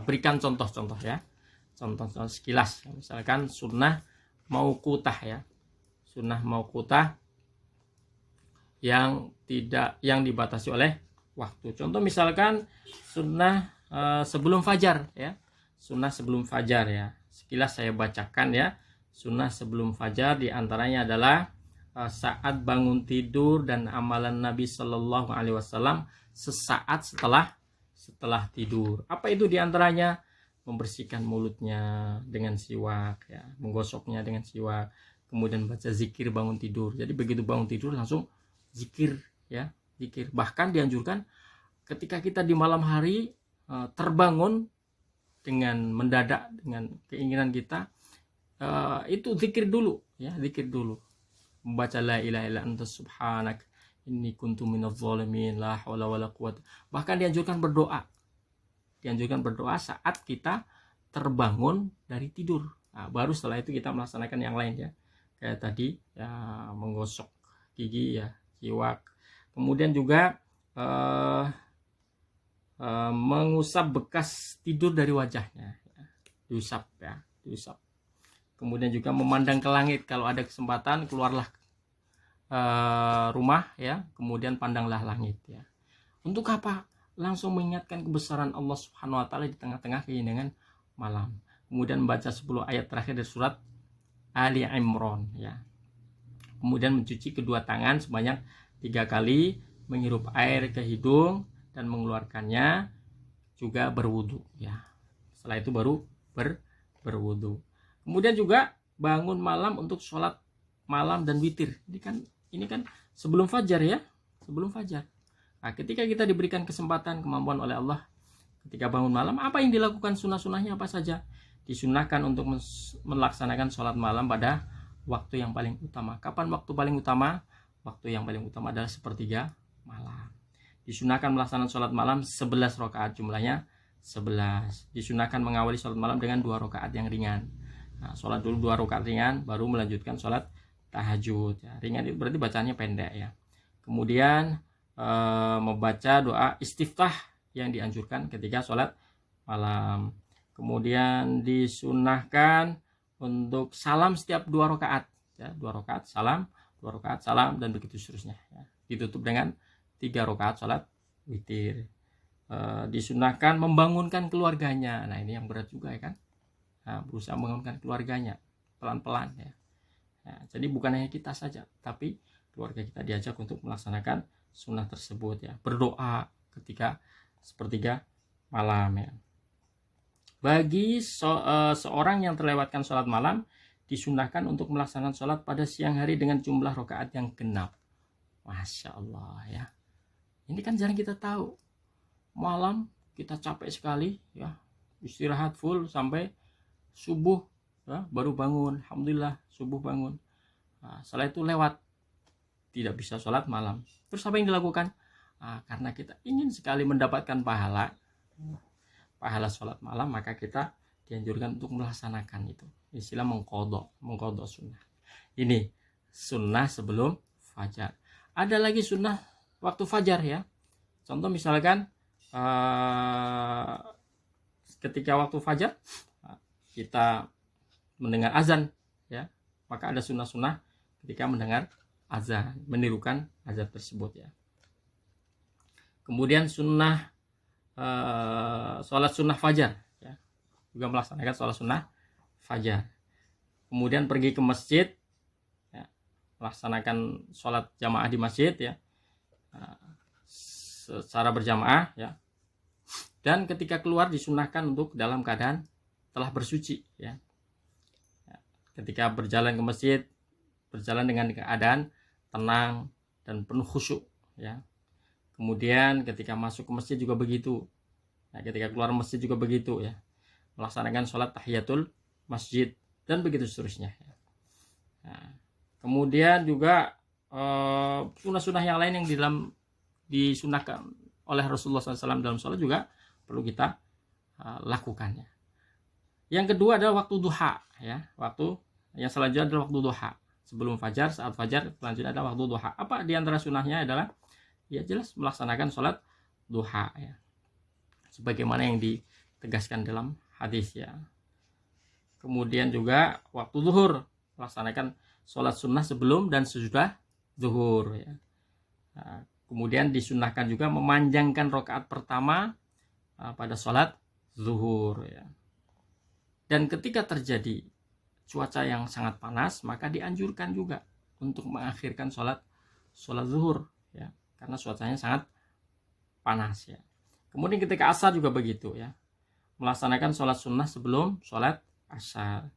berikan contoh-contoh ya, contoh-contoh sekilas, misalkan sunnah mauqutah ya, sunnah mauqutah yang dibatasi oleh waktu. Contoh misalkan sunnah sebelum fajar ya, sunnah sebelum fajar ya, sekilas saya bacakan ya. Sunnah sebelum fajar diantaranya adalah saat bangun tidur dan amalan Nabi Sallallahu Alaihi Wasallam sesaat setelah tidur. Apa itu diantaranya? Membersihkan mulutnya dengan siwak ya, menggosoknya dengan siwak, kemudian baca zikir bangun tidur. Jadi begitu bangun tidur langsung zikir ya, zikir. Bahkan dianjurkan ketika kita di malam hari terbangun dengan mendadak dengan keinginan kita, itu zikir dulu ya, zikir dulu, membaca la ilaha illa anta subhanak inni kuntu minadz zalimin la haula wala quwwata. Bahkan dianjurkan berdoa saat kita terbangun dari tidur. Nah, baru setelah itu kita melaksanakan yang lain ya, kayak tadi ya, menggosok gigi ya, siwak, kemudian juga mengusap bekas tidur dari wajahnya ya. diusap. Kemudian juga memandang ke langit, kalau ada kesempatan keluarlah rumah ya, kemudian pandanglah langit ya. Untuk apa? Langsung mengingatkan kebesaran Allah Subhanahu wa taala di tengah-tengah keheningan malam. Kemudian membaca 10 ayat terakhir dari surat Ali Imran ya. Kemudian mencuci kedua tangan sebanyak 3 kali, menghirup air ke hidung dan mengeluarkannya, juga berwudu ya. Setelah itu baru berwudu. Kemudian juga bangun malam untuk sholat malam dan witir. Ini kan sebelum fajar ya, sebelum fajar. Nah, ketika kita diberikan kesempatan, kemampuan oleh Allah, ketika bangun malam, apa yang dilakukan sunnah-sunnahnya apa saja? Disunahkan untuk melaksanakan sholat malam pada waktu yang paling utama. Kapan waktu paling utama? Waktu yang paling utama adalah sepertiga malam. Disunahkan melaksanakan sholat malam 11 rakaat, jumlahnya 11. Disunahkan mengawali sholat malam dengan 2 rakaat yang ringan. Nah, sholat dulu 2 rakaat ringan, baru melanjutkan sholat tahajud ya. Ringan itu berarti bacanya pendek ya. Kemudian membaca doa istiftah yang dianjurkan ketika sholat malam. Kemudian disunahkan untuk salam setiap 2 rakaat ya, 2 rakaat salam, 2 rakaat salam, dan begitu seterusnya ya. Ditutup dengan 3 rakaat sholat witir. Disunahkan membangunkan keluarganya. Nah, ini yang berat juga ya kan. Nah, berusaha membangunkan keluarganya pelan-pelan ya. Nah, jadi bukan hanya kita saja, tapi keluarga kita diajak untuk melaksanakan sunnah tersebut ya. Berdoa ketika sepertiga malam ya. Bagi seorang yang terlewatkan sholat malam, disunahkan untuk melaksanakan sholat pada siang hari dengan jumlah rakaat yang genap. Masya Allah ya. Ini kan jarang kita tahu. Malam kita capek sekali ya, istirahat full sampai subuh ya, baru bangun. Alhamdulillah subuh bangun. Nah, setelah itu lewat, tidak bisa sholat malam. Terus apa yang dilakukan? Karena kita ingin sekali mendapatkan pahala sholat malam, maka kita dianjurkan untuk melaksanakan itu. Istilah mengkodok sunnah. Ini sunnah sebelum fajar. Ada lagi sunnah waktu fajar ya. Contoh misalkan ketika waktu fajar kita mendengar azan ya, maka ada sunnah-sunnah ketika mendengar azan, menirukan azan tersebut ya. Kemudian sunnah sholat sunnah fajar ya, juga melaksanakan sholat sunnah fajar. Kemudian pergi ke masjid ya, melaksanakan sholat jamaah di masjid ya, secara berjamaah ya. Dan ketika keluar disunahkan untuk dalam keadaan telah bersuci ya. Ketika berjalan ke masjid, berjalan dengan keadaan tenang dan penuh khusyuk ya. Kemudian ketika masuk ke masjid juga begitu. Nah, ketika keluar masjid juga begitu ya. Melaksanakan sholat tahiyatul masjid dan begitu seterusnya ya. Nah, kemudian juga sunnah-sunnah yang lain yang disunahkan oleh Rasulullah SAW dalam sholat juga perlu kita lakukan ya. Yang kedua adalah waktu duha ya. Waktu yang selanjutnya adalah waktu duha. Sebelum fajar, saat fajar, selanjutnya adalah waktu duha. Apa di antara sunnahnya adalah ya jelas melaksanakan sholat duha ya, sebagaimana yang ditegaskan dalam hadis ya. Kemudian juga waktu zuhur, melaksanakan sholat sunnah sebelum dan sesudah zuhur ya. Nah, kemudian disunahkan juga memanjangkan rakaat pertama pada sholat zuhur ya. Dan ketika terjadi cuaca yang sangat panas, maka dianjurkan juga untuk mengakhirkan sholat zuhur ya, karena cuacanya sangat panas ya. Kemudian ketika asar juga begitu ya, melaksanakan sholat sunnah sebelum sholat asar.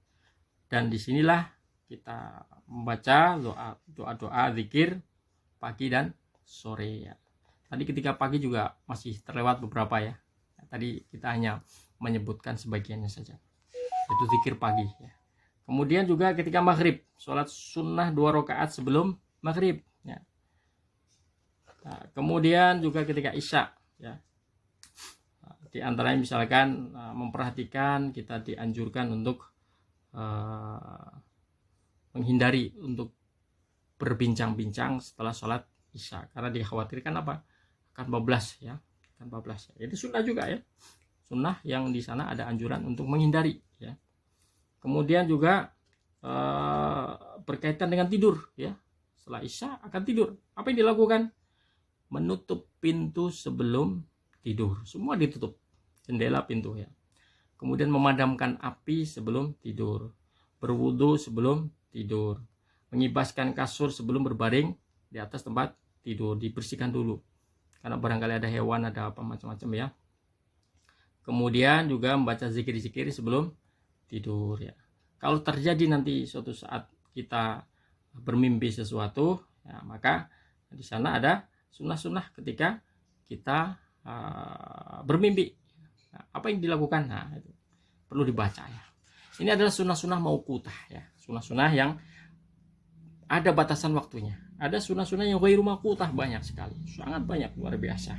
Dan disinilah kita membaca doa zikir pagi dan sore ya. Tadi ketika pagi juga masih terlewat beberapa ya. Tadi kita hanya menyebutkan sebagiannya saja. Itu zikir pagi ya. Kemudian juga ketika maghrib, sholat sunnah 2 rakaat sebelum maghrib ya. Nah, kemudian juga ketika isya ya. Di antaranya misalkan memperhatikan, kita dianjurkan untuk menghindari untuk berbincang-bincang setelah sholat isya, karena dikhawatirkan apa? Akan bablas ya. Akan bablas ya. Itu sunnah juga ya. Sunnah yang di sana ada anjuran untuk menghindari ya. Kemudian juga berkaitan dengan tidur ya. setelah Isya akan tidur. Apa yang dilakukan? Menutup pintu sebelum tidur. Semua ditutup, jendela, pintu ya. Kemudian memadamkan api sebelum tidur. Berwudu sebelum tidur. Mengibaskan kasur sebelum berbaring di atas tempat tidur. Dibersihkan dulu. Karena barangkali ada hewan, ada apa macam-macam ya. Kemudian juga membaca zikir-zikir sebelum tidur ya. Kalau terjadi nanti suatu saat kita bermimpi sesuatu, ya, maka di sana ada sunnah-sunnah ketika kita bermimpi. Nah, apa yang dilakukan? Nah, itu perlu dibaca ya. Ini adalah sunnah-sunnah mauqutah ya, sunnah-sunnah yang ada batasan waktunya. Ada sunnah-sunnah yang ghairu mauqutah, banyak sekali, sangat banyak, luar biasa.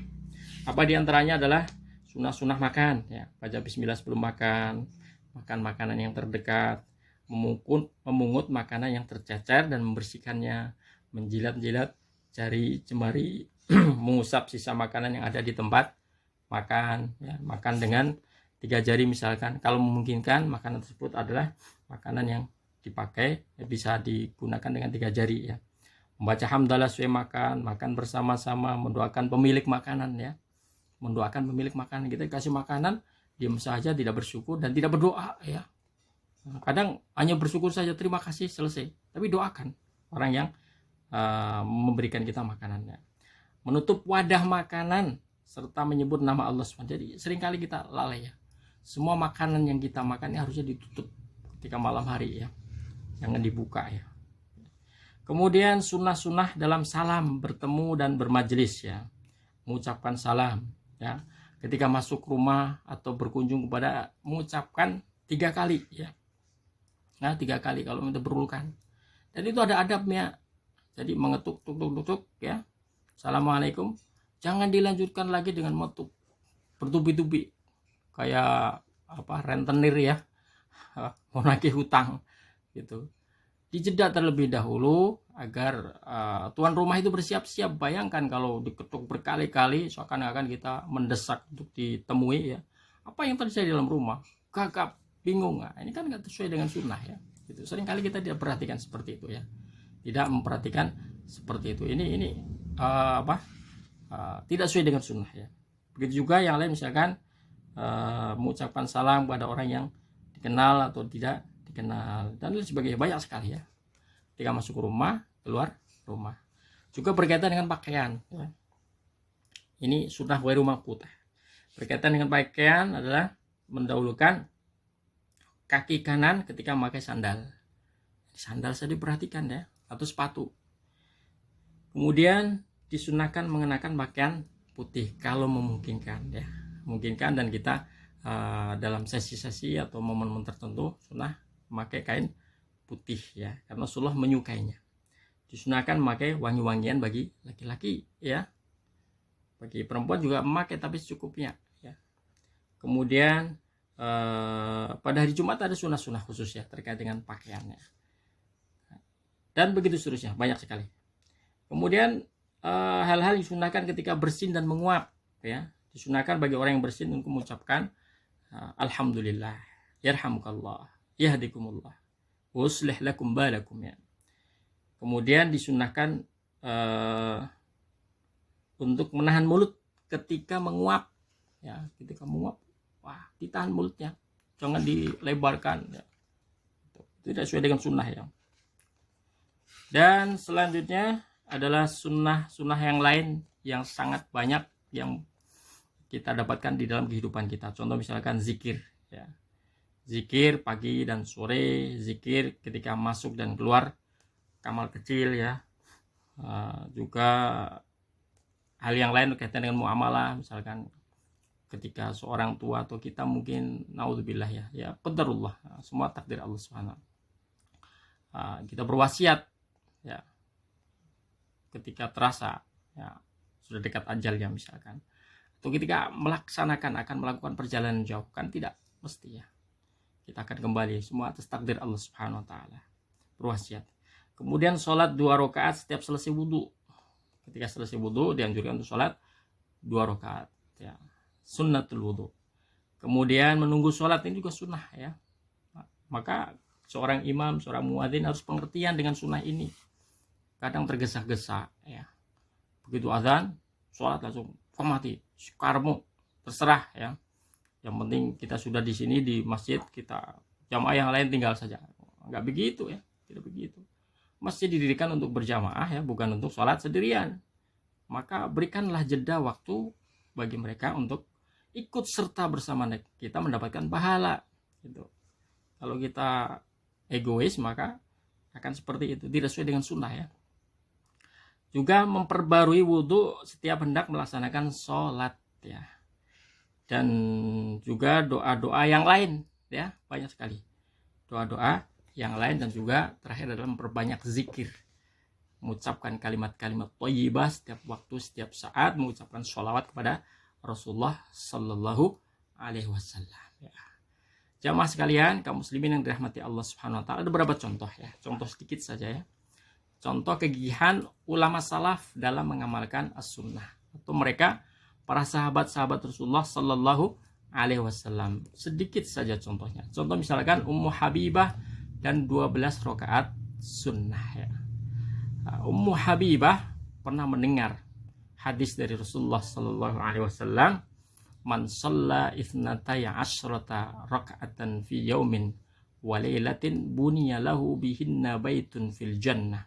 Apa diantaranya adalah sunnah-sunnah makan ya, baca bismillah sebelum makan, makan makanan yang terdekat, memungut makanan yang tercecer dan membersihkannya, menjilat-jilat jari jemari, mengusap sisa makanan yang ada di tempat makan ya, makan dengan 3 jari misalkan. Kalau memungkinkan makanan tersebut adalah makanan yang dipakai ya, bisa digunakan dengan 3 jari ya. Membaca hamdalah sesuai makan bersama-sama, mendoakan pemilik makanan ya. Mendoakan pemilik makanan. Kita kasih makanan, diam saja, tidak bersyukur dan tidak berdoa ya. Kadang hanya bersyukur saja, terima kasih, selesai. Tapi doakan orang yang memberikan kita makanannya. Menutup wadah makanan serta menyebut nama Allah SWT. Jadi seringkali kita lalai ya. Semua makanan yang kita makan ini harusnya ditutup ketika malam hari ya. Jangan dibuka ya. Kemudian sunnah-sunnah dalam salam, bertemu dan bermajelis ya. Mengucapkan salam ya, ketika masuk rumah atau berkunjung kepada, mengucapkan 3 kali ya. Nah 3 kali kalau kita berulang. Dan itu ada adabnya. Jadi mengetuk tuk ya. Assalamualaikum. Jangan dilanjutkan lagi dengan metuk bertubi-tubi kayak apa, rentenir ya. Mau nagih hutang gitu. Dijeda terlebih dahulu agar tuan rumah itu bersiap-siap. Bayangkan kalau diketuk berkali-kali, seakan-akan kita mendesak untuk ditemui ya. Apa yang terjadi dalam rumah? Gagap, bingung. Nah, ini kan nggak sesuai dengan sunnah ya. Itu seringkali kita tidak perhatikan seperti itu ya. Tidak memperhatikan seperti itu. Ini tidak sesuai dengan sunnah ya. Begitu juga yang lain, misalkan mengucapkan salam kepada orang yang dikenal atau tidak dikenal dan lain sebagainya, banyak sekali ya. Ketika masuk rumah, keluar rumah. Juga berkaitan dengan pakaian ya. Ini sunnah ghairu mauqutah. Berkaitan dengan pakaian adalah mendahulukan kaki kanan ketika memakai sandal. Sandal saya diperhatikan ya, atau sepatu. Kemudian disunahkan mengenakan pakaian putih kalau memungkinkan ya. Memungkinkan, dan kita dalam sesi-sesi atau momen-momen tertentu sunnah memakai kain putih ya, karena Rasulullah menyukainya. Disunahkan memakai wangi-wangian bagi laki-laki ya. Bagi perempuan juga memakai, tapi secukupnya ya. Kemudian pada hari Jumat ada sunnah-sunnah khusus ya terkait dengan pakaiannya. Dan begitu seterusnya, banyak sekali. Kemudian hal-hal yang disunahkan ketika bersin dan menguap ya. Disunahkan bagi orang yang bersin untuk mengucapkan alhamdulillah, yarhamukallah, yahdikumullah, uslih lakum balakum ya. Kemudian disunahkan untuk menahan mulut ketika menguap ya. Ketika menguap, wah, ditahan mulutnya, jangan dilebarkan ya. Tidak sesuai dengan sunnah ya. Dan selanjutnya adalah sunnah-sunnah yang lain yang sangat banyak yang kita dapatkan di dalam kehidupan kita. Contoh misalkan zikir ya. Zikir pagi dan sore, zikir ketika masuk dan keluar kamar kecil ya. Juga hal yang lain berkaitan dengan muamalah, misalkan ketika seorang tua atau kita mungkin naudzubillah ya qadarullah, semua takdir Allah Subhanahu. Kita berwasiat ya ketika terasa ya sudah dekat ajalnya misalkan, atau ketika akan melakukan perjalanan jauh, kan tidak mesti ya. Kita akan kembali semua atas takdir Allah Subhanahu wa taala. Berwasiat. Kemudian sholat 2 rakaat setiap selesai wudhu. Ketika selesai wudhu dianjurkan untuk sholat 2 rakaat ya. Sunnatul wudhu. Kemudian menunggu sholat ini juga sunnah ya. Maka seorang imam, seorang muadzin harus pengertian dengan sunnah ini. kadang tergesa-gesa ya. Begitu azan, sholat langsung mati, karmu, terserah ya. Yang penting kita sudah di sini di masjid, kita jamaah yang lain tinggal saja. Enggak begitu ya, tidak begitu. Masjid didirikan untuk berjamaah ya, bukan untuk sholat sendirian. Maka berikanlah jeda waktu bagi mereka untuk ikut serta bersama kita mendapatkan pahala gitu. Kalau kita egois maka akan seperti itu, tidak sesuai dengan sunnah ya. Juga memperbarui wudhu setiap hendak melaksanakan sholat ya. Dan juga doa-doa yang lain ya, banyak sekali doa-doa yang lain. Dan juga terakhir adalah memperbanyak zikir, mengucapkan kalimat-kalimat thayyibah setiap waktu, setiap saat, mengucapkan sholawat kepada Rasulullah Sallallahu Alaihi Wasallam ya. Jamaah sekalian, kaum muslimin yang dirahmati Allah Subhanahu Wa Taala, ada beberapa contoh ya, contoh sedikit saja ya. Contoh kegigihan ulama salaf dalam mengamalkan as-sunnah, atau mereka para sahabat-sahabat Rasulullah Sallallahu Alaihi Wasallam. Sedikit saja contohnya. Contoh misalkan Ummu Habibah dan 12 rakaat sunnah ya. Ummu Habibah pernah mendengar hadis dari Rasulullah Sallallahu Alaihi Wasallam, man shalla ithnataya asyrata raka'atan fi yaumin wa lailatin buniya lahu bihinna baitun fil jannah.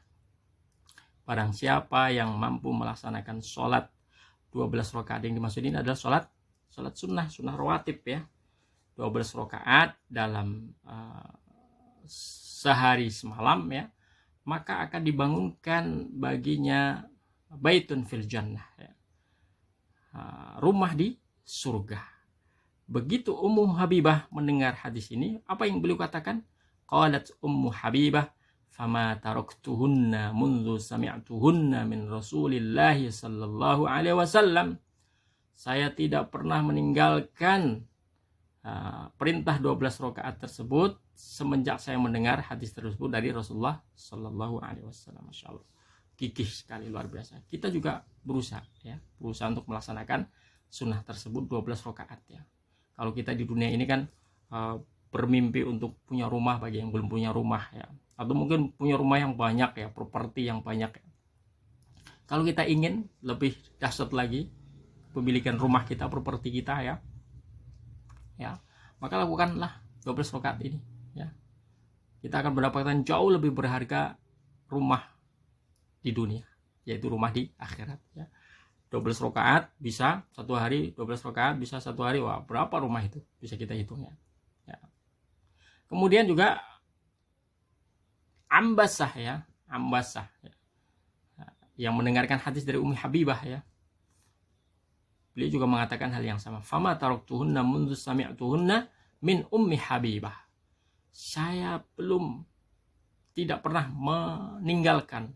Barang siapa yang mampu melaksanakan sholat 12 rakaat, yang dimaksud ini adalah sholat sunnah rawatib ya, 12 rakaat dalam sehari semalam ya, maka akan dibangunkan baginya baitun fil jannah ya, rumah di surga. Begitu Ummu Habibah mendengar hadis ini, apa yang beliau katakan? Qalat Ummu Habibah, fama taraktuhunna mundu sami'tuhunna min Rasulillahi sallallahu alaihi wasallam. Saya tidak pernah meninggalkan perintah 12 rakaat tersebut semenjak saya mendengar hadis tersebut dari Rasulullah sallallahu alaihi wasallam. Masyaallah. Gigih sekali, luar biasa. Kita juga berusaha untuk melaksanakan sunnah tersebut 12 rakaat ya. Kalau kita di dunia ini kan bermimpi untuk punya rumah bagi yang belum punya rumah ya, atau mungkin punya rumah yang banyak ya, properti yang banyak ya. Kalau kita ingin lebih dahsyat lagi pemilikan rumah kita, properti kita ya, maka lakukanlah 12 rakaat ini ya. Kita akan mendapatkan jauh lebih berharga rumah di dunia, yaitu rumah di akhirat ya. 12 rakaat bisa satu hari, 12 rakaat bisa satu hari. Wah, berapa rumah itu bisa kita hitung ya. Kemudian juga Ambasah ya, yang mendengarkan hadis dari Ummi Habibah ya, beliau juga mengatakan hal yang sama. Fama taraktuhunna mundu sami'tuhunna min Ummi Habibah. Saya tidak pernah meninggalkan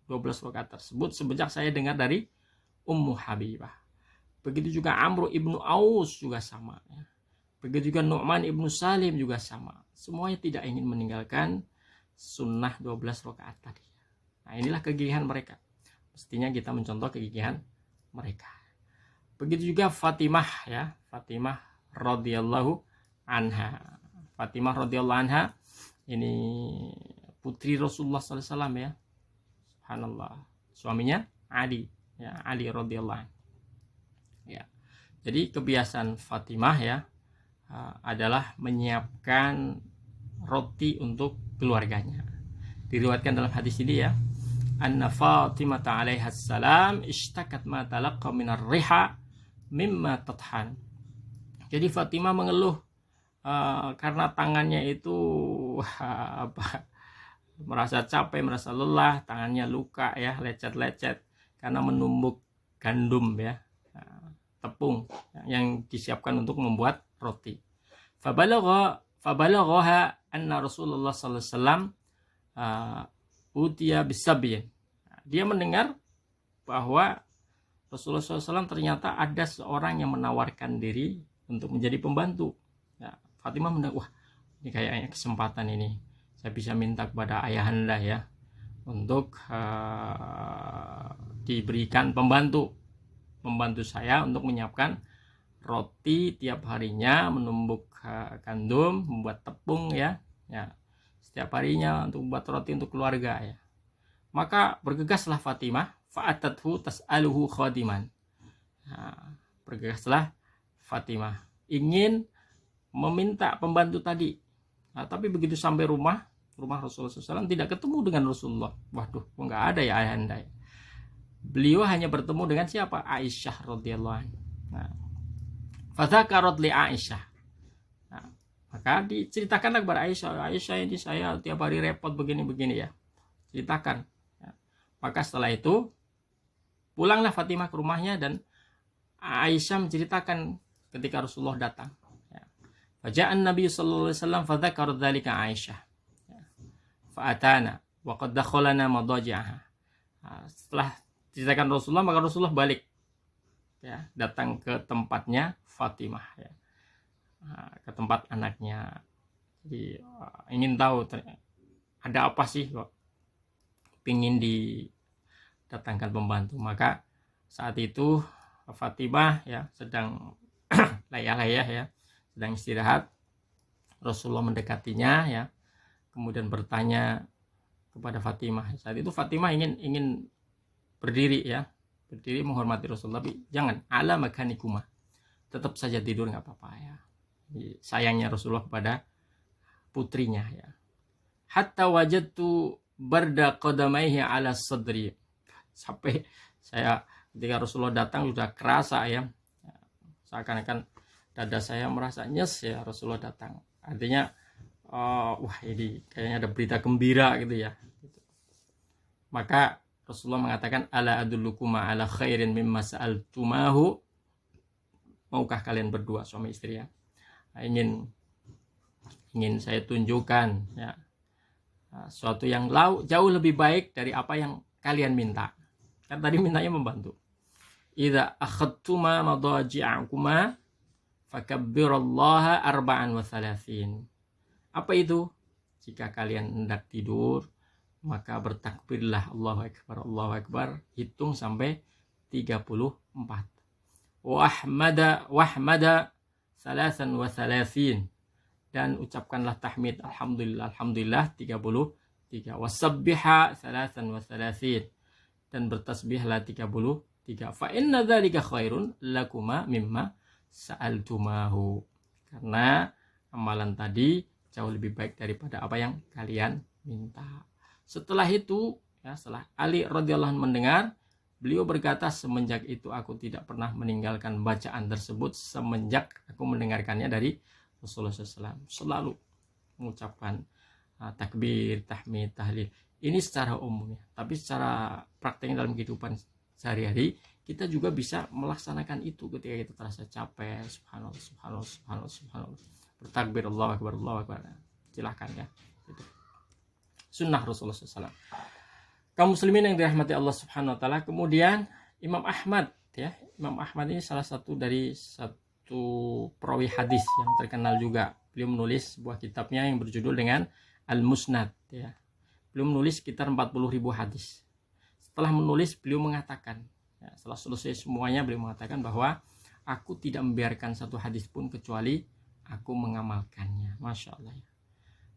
12 rakaat tersebut semenjak saya dengar dari Ummu Habibah. Begitu juga Amr ibnu Aus juga sama ya. Begitu juga Nu'man ibnu Salim juga sama. Semuanya tidak ingin meninggalkan sunnah 12 rakaat tadi. Nah, inilah kegigihan mereka. Mestinya kita mencontoh kegigihan mereka. Begitu juga Fatimah ya, Fatimah radhiyallahu anha. Fatimah radhiyallahu anha ini putri Rasulullah sallallahu alaihi wasallam ya. Subhanallah. Suaminya Ali ya, Ali radhiyallahu anhu. Ya. Jadi kebiasaan Fatimah ya adalah menyiapkan roti untuk keluarganya. Diriwayatkan dalam hadis ini ya, anna Fatimah alaiha salam ishtakat ma talaqqa min ar-riha mimma tathan. Jadi Fatimah mengeluh karena tangannya itu merasa capek, merasa lelah, tangannya luka ya, lecet-lecet karena menumbuk gandum ya, tepung yang disiapkan untuk membuat roti. Fabalaghaha anna Rasulullah sallallahu alaihi wasallam utiya bisabyin. Dia mendengar bahwa Rasulullah SAW ternyata ada seorang yang menawarkan diri untuk menjadi pembantu. Ya, Fatimah mendengar, wah ini kayaknya kesempatan ini. Saya bisa minta kepada ayahanda ya untuk diberikan pembantu saya untuk menyiapkan roti tiap harinya, menumbuk gandum, membuat tepung ya, setiap harinya untuk membuat roti untuk keluarga ya. Maka bergegaslah Fatimah, fa'atathu tas'aluhu khadiman. Nah, bergegaslah Fatimah ingin meminta pembantu tadi. Nah, tapi begitu sampai rumah Rasulullah SAW tidak ketemu dengan Rasulullah. Waduh, nggak ada ya ayahanda. Beliau hanya bertemu dengan siapa? Aisyah radhiyallahu anha. Nah, fadzakarat li Aisyah. Nah, maka diceritakanlah kepada Aisyah, Aisyah ini saya tiap hari repot begini-begini ya. Ceritakan. Ya. Maka setelah itu pulanglah Fatimah ke rumahnya dan Aisyah menceritakan ketika Rasulullah datang. Ya. Faja'an Nabi sallallahu alaihi wasallam fadzakara dzalika Aisyah. Ya. Fa'atana wa qad dakhalana madaji'aha. Nah, setelah ceritakan Rasulullah, maka Rasulullah balik ya, datang ke tempatnya Fatimah ya. Nah, ke tempat anaknya. Jadi ingin tahu ada apa sih kok pingin didatangkan pembantu. Maka saat itu Fatimah ya sedang layah-layah ya, sedang istirahat. Rasulullah mendekatinya ya, kemudian bertanya kepada Fatimah. Saat itu Fatimah ingin berdiri ya, berdiri menghormati Rasulullah, tapi jangan ala makanikuma, tetap saja tidur nggak apa-apa ya. Jadi, sayangnya Rasulullah kepada putrinya ya. Hatta wajadtu barda qadamaihi ala sadri, sampai saya ketika Rasulullah datang sudah kerasa ya, seakan-akan dada saya merasa nyes ya Rasulullah datang. Artinya wah ini kayaknya ada berita gembira gitu ya. Maka Rasulullah mengatakan ala adullukuma ala khairin mimma sa'altumahu. Maukah kalian berdua suami istri ya, ingin saya tunjukkan ya suatu yang jauh lebih baik dari apa yang kalian minta. Kan tadi mintanya membantu. Idza akhadtuma madaji'akuma fakabbirallaha arba'an wa thalathin. Apa itu? Jika kalian hendak tidur, maka bertakbirlah Allahu Akbar, hitung sampai 34. Wahmada salasan wa thalathin, dan ucapkanlah tahmid alhamdulillah 33. Wasabbiha salasan wa thalathin, dan bertasbihlah 33. Fa inna dzalika khairun lakuma mimma sa'altumahu, karena amalan tadi jauh lebih baik daripada apa yang kalian minta. Setelah itu ya, setelah Ali radhiyallahu anhu mendengar, beliau berkata, semenjak itu aku tidak pernah meninggalkan bacaan tersebut semenjak aku mendengarkannya dari Rasulullah SAW. Selalu mengucapkan takbir, tahmid, tahlil. Ini secara umum ya, tapi secara prakteknya dalam kehidupan sehari-hari kita juga bisa melaksanakan itu ketika kita terasa capek. Subhanallah. Bertakbir Allahu Akbar. Silahkan ya. Gitu. Sunnah Rasulullah SAW. Kaum muslimin yang dirahmati Allah Subhanahu wa taala. Kemudian Imam Ahmad ya. Imam Ahmad ini salah satu perawi hadis yang terkenal juga. Beliau menulis sebuah kitabnya yang berjudul dengan Al-Musnad ya. Beliau menulis sekitar 40.000 hadis. Setelah menulis, beliau mengatakan ya, setelah selesai semuanya, beliau mengatakan bahwa aku tidak membiarkan satu hadis pun kecuali aku mengamalkannya. Masya Allah ya.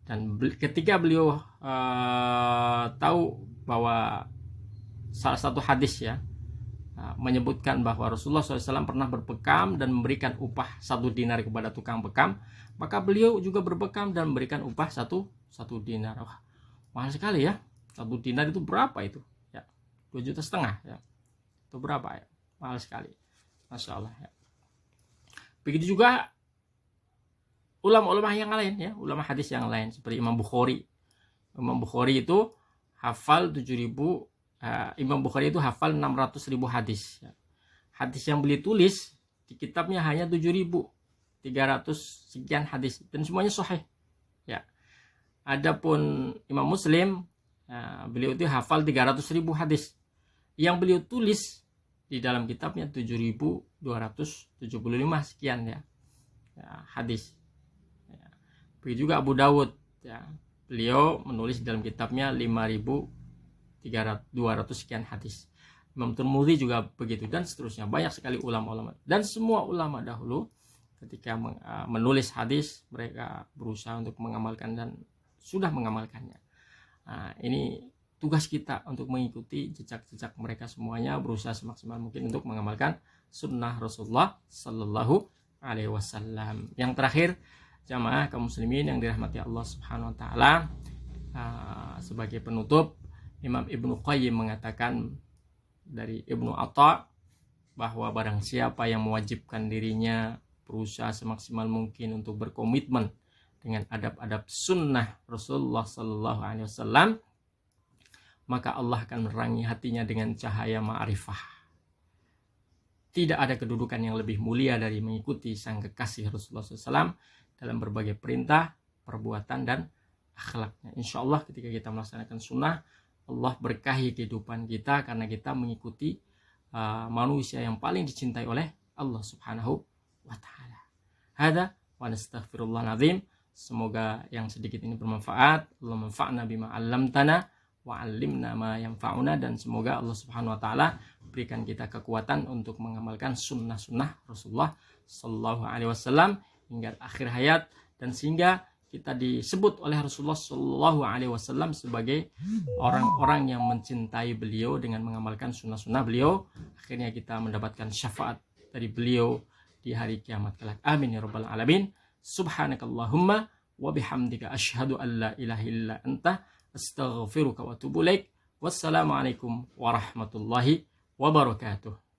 Dan ketika beliau tahu bahwa salah satu hadis ya menyebutkan bahwa Rasulullah SAW pernah berbekam dan memberikan upah 1 dinar kepada tukang bekam, maka beliau juga berbekam dan memberikan upah 1 dinar. Wah, mahal sekali ya. 1 dinar itu berapa itu? Ya, 2,5 juta ya. Itu berapa ya? Mahal sekali. Masya Allah ya. Begitu juga ulama-ulama yang lain ya, ulama hadis yang lain seperti Imam Bukhari. Imam Bukhari itu hafal 7.000, Imam Bukhari itu hafal 600.000 hadis. Ya. Hadis yang beliau tulis di kitabnya hanya 7.300 sekian hadis dan semuanya sahih. Ya. Adapun Imam Muslim, beliau itu hafal 300.000 hadis. Yang beliau tulis di dalam kitabnya 7.275 sekian ya, hadis. Begitu juga Abu Dawud ya, beliau menulis dalam kitabnya 5.200 sekian hadis. Imam Tirmidzi juga begitu dan seterusnya. Banyak sekali ulama-ulama dan semua ulama dahulu ketika menulis hadis mereka berusaha untuk mengamalkan dan sudah mengamalkannya. Nah, ini tugas kita untuk mengikuti jejak-jejak mereka semuanya, berusaha semaksimal mungkin untuk mengamalkan sunnah Rasulullah Sallallahu Alaihi Wasallam. Yang terakhir, jamaah kaum muslimin yang dirahmati Allah Subhanahu Wa Taala, sebagai penutup, Imam Ibnu Qayyim mengatakan dari Ibnu Atha bahwa barang siapa yang mewajibkan dirinya berusaha semaksimal mungkin untuk berkomitmen dengan adab-adab sunnah Rasulullah Sallallahu Alaihi Wasallam, maka Allah akan menerangi hatinya dengan cahaya ma'rifah. Tidak ada kedudukan yang lebih mulia dari mengikuti sang kekasih Rasulullah SAW dalam berbagai perintah, perbuatan, dan akhlaknya. Insya Allah ketika kita melaksanakan sunnah, Allah berkahi kehidupan kita karena kita mengikuti manusia yang paling dicintai oleh Allah Subhanahu wa Ta'ala. Hada wa nastaghfirullahal azim. Semoga yang sedikit ini bermanfaat. Allah manfa'na bima 'allamtana wa 'allimna ma yanfa'una, dan semoga Allah Subhanahu wa Ta'ala berikan kita kekuatan untuk mengamalkan sunnah-sunnah Rasulullah Sallallahu Alaihi Wasallam hingga akhir hayat, dan sehingga kita disebut oleh Rasulullah Sallallahu Alaihi Wasallam sebagai orang-orang yang mencintai beliau dengan mengamalkan sunnah-sunnah beliau. Akhirnya kita mendapatkan syafaat dari beliau di hari kiamat kelak. Amin ya rabbal alamin. Subhanakallahumma wa bihamdika asyhadu an la ilaha illa anta astaghfiruka wa atubu ilaik. Wassalamualaikum warahmatullahi wabarakatuh.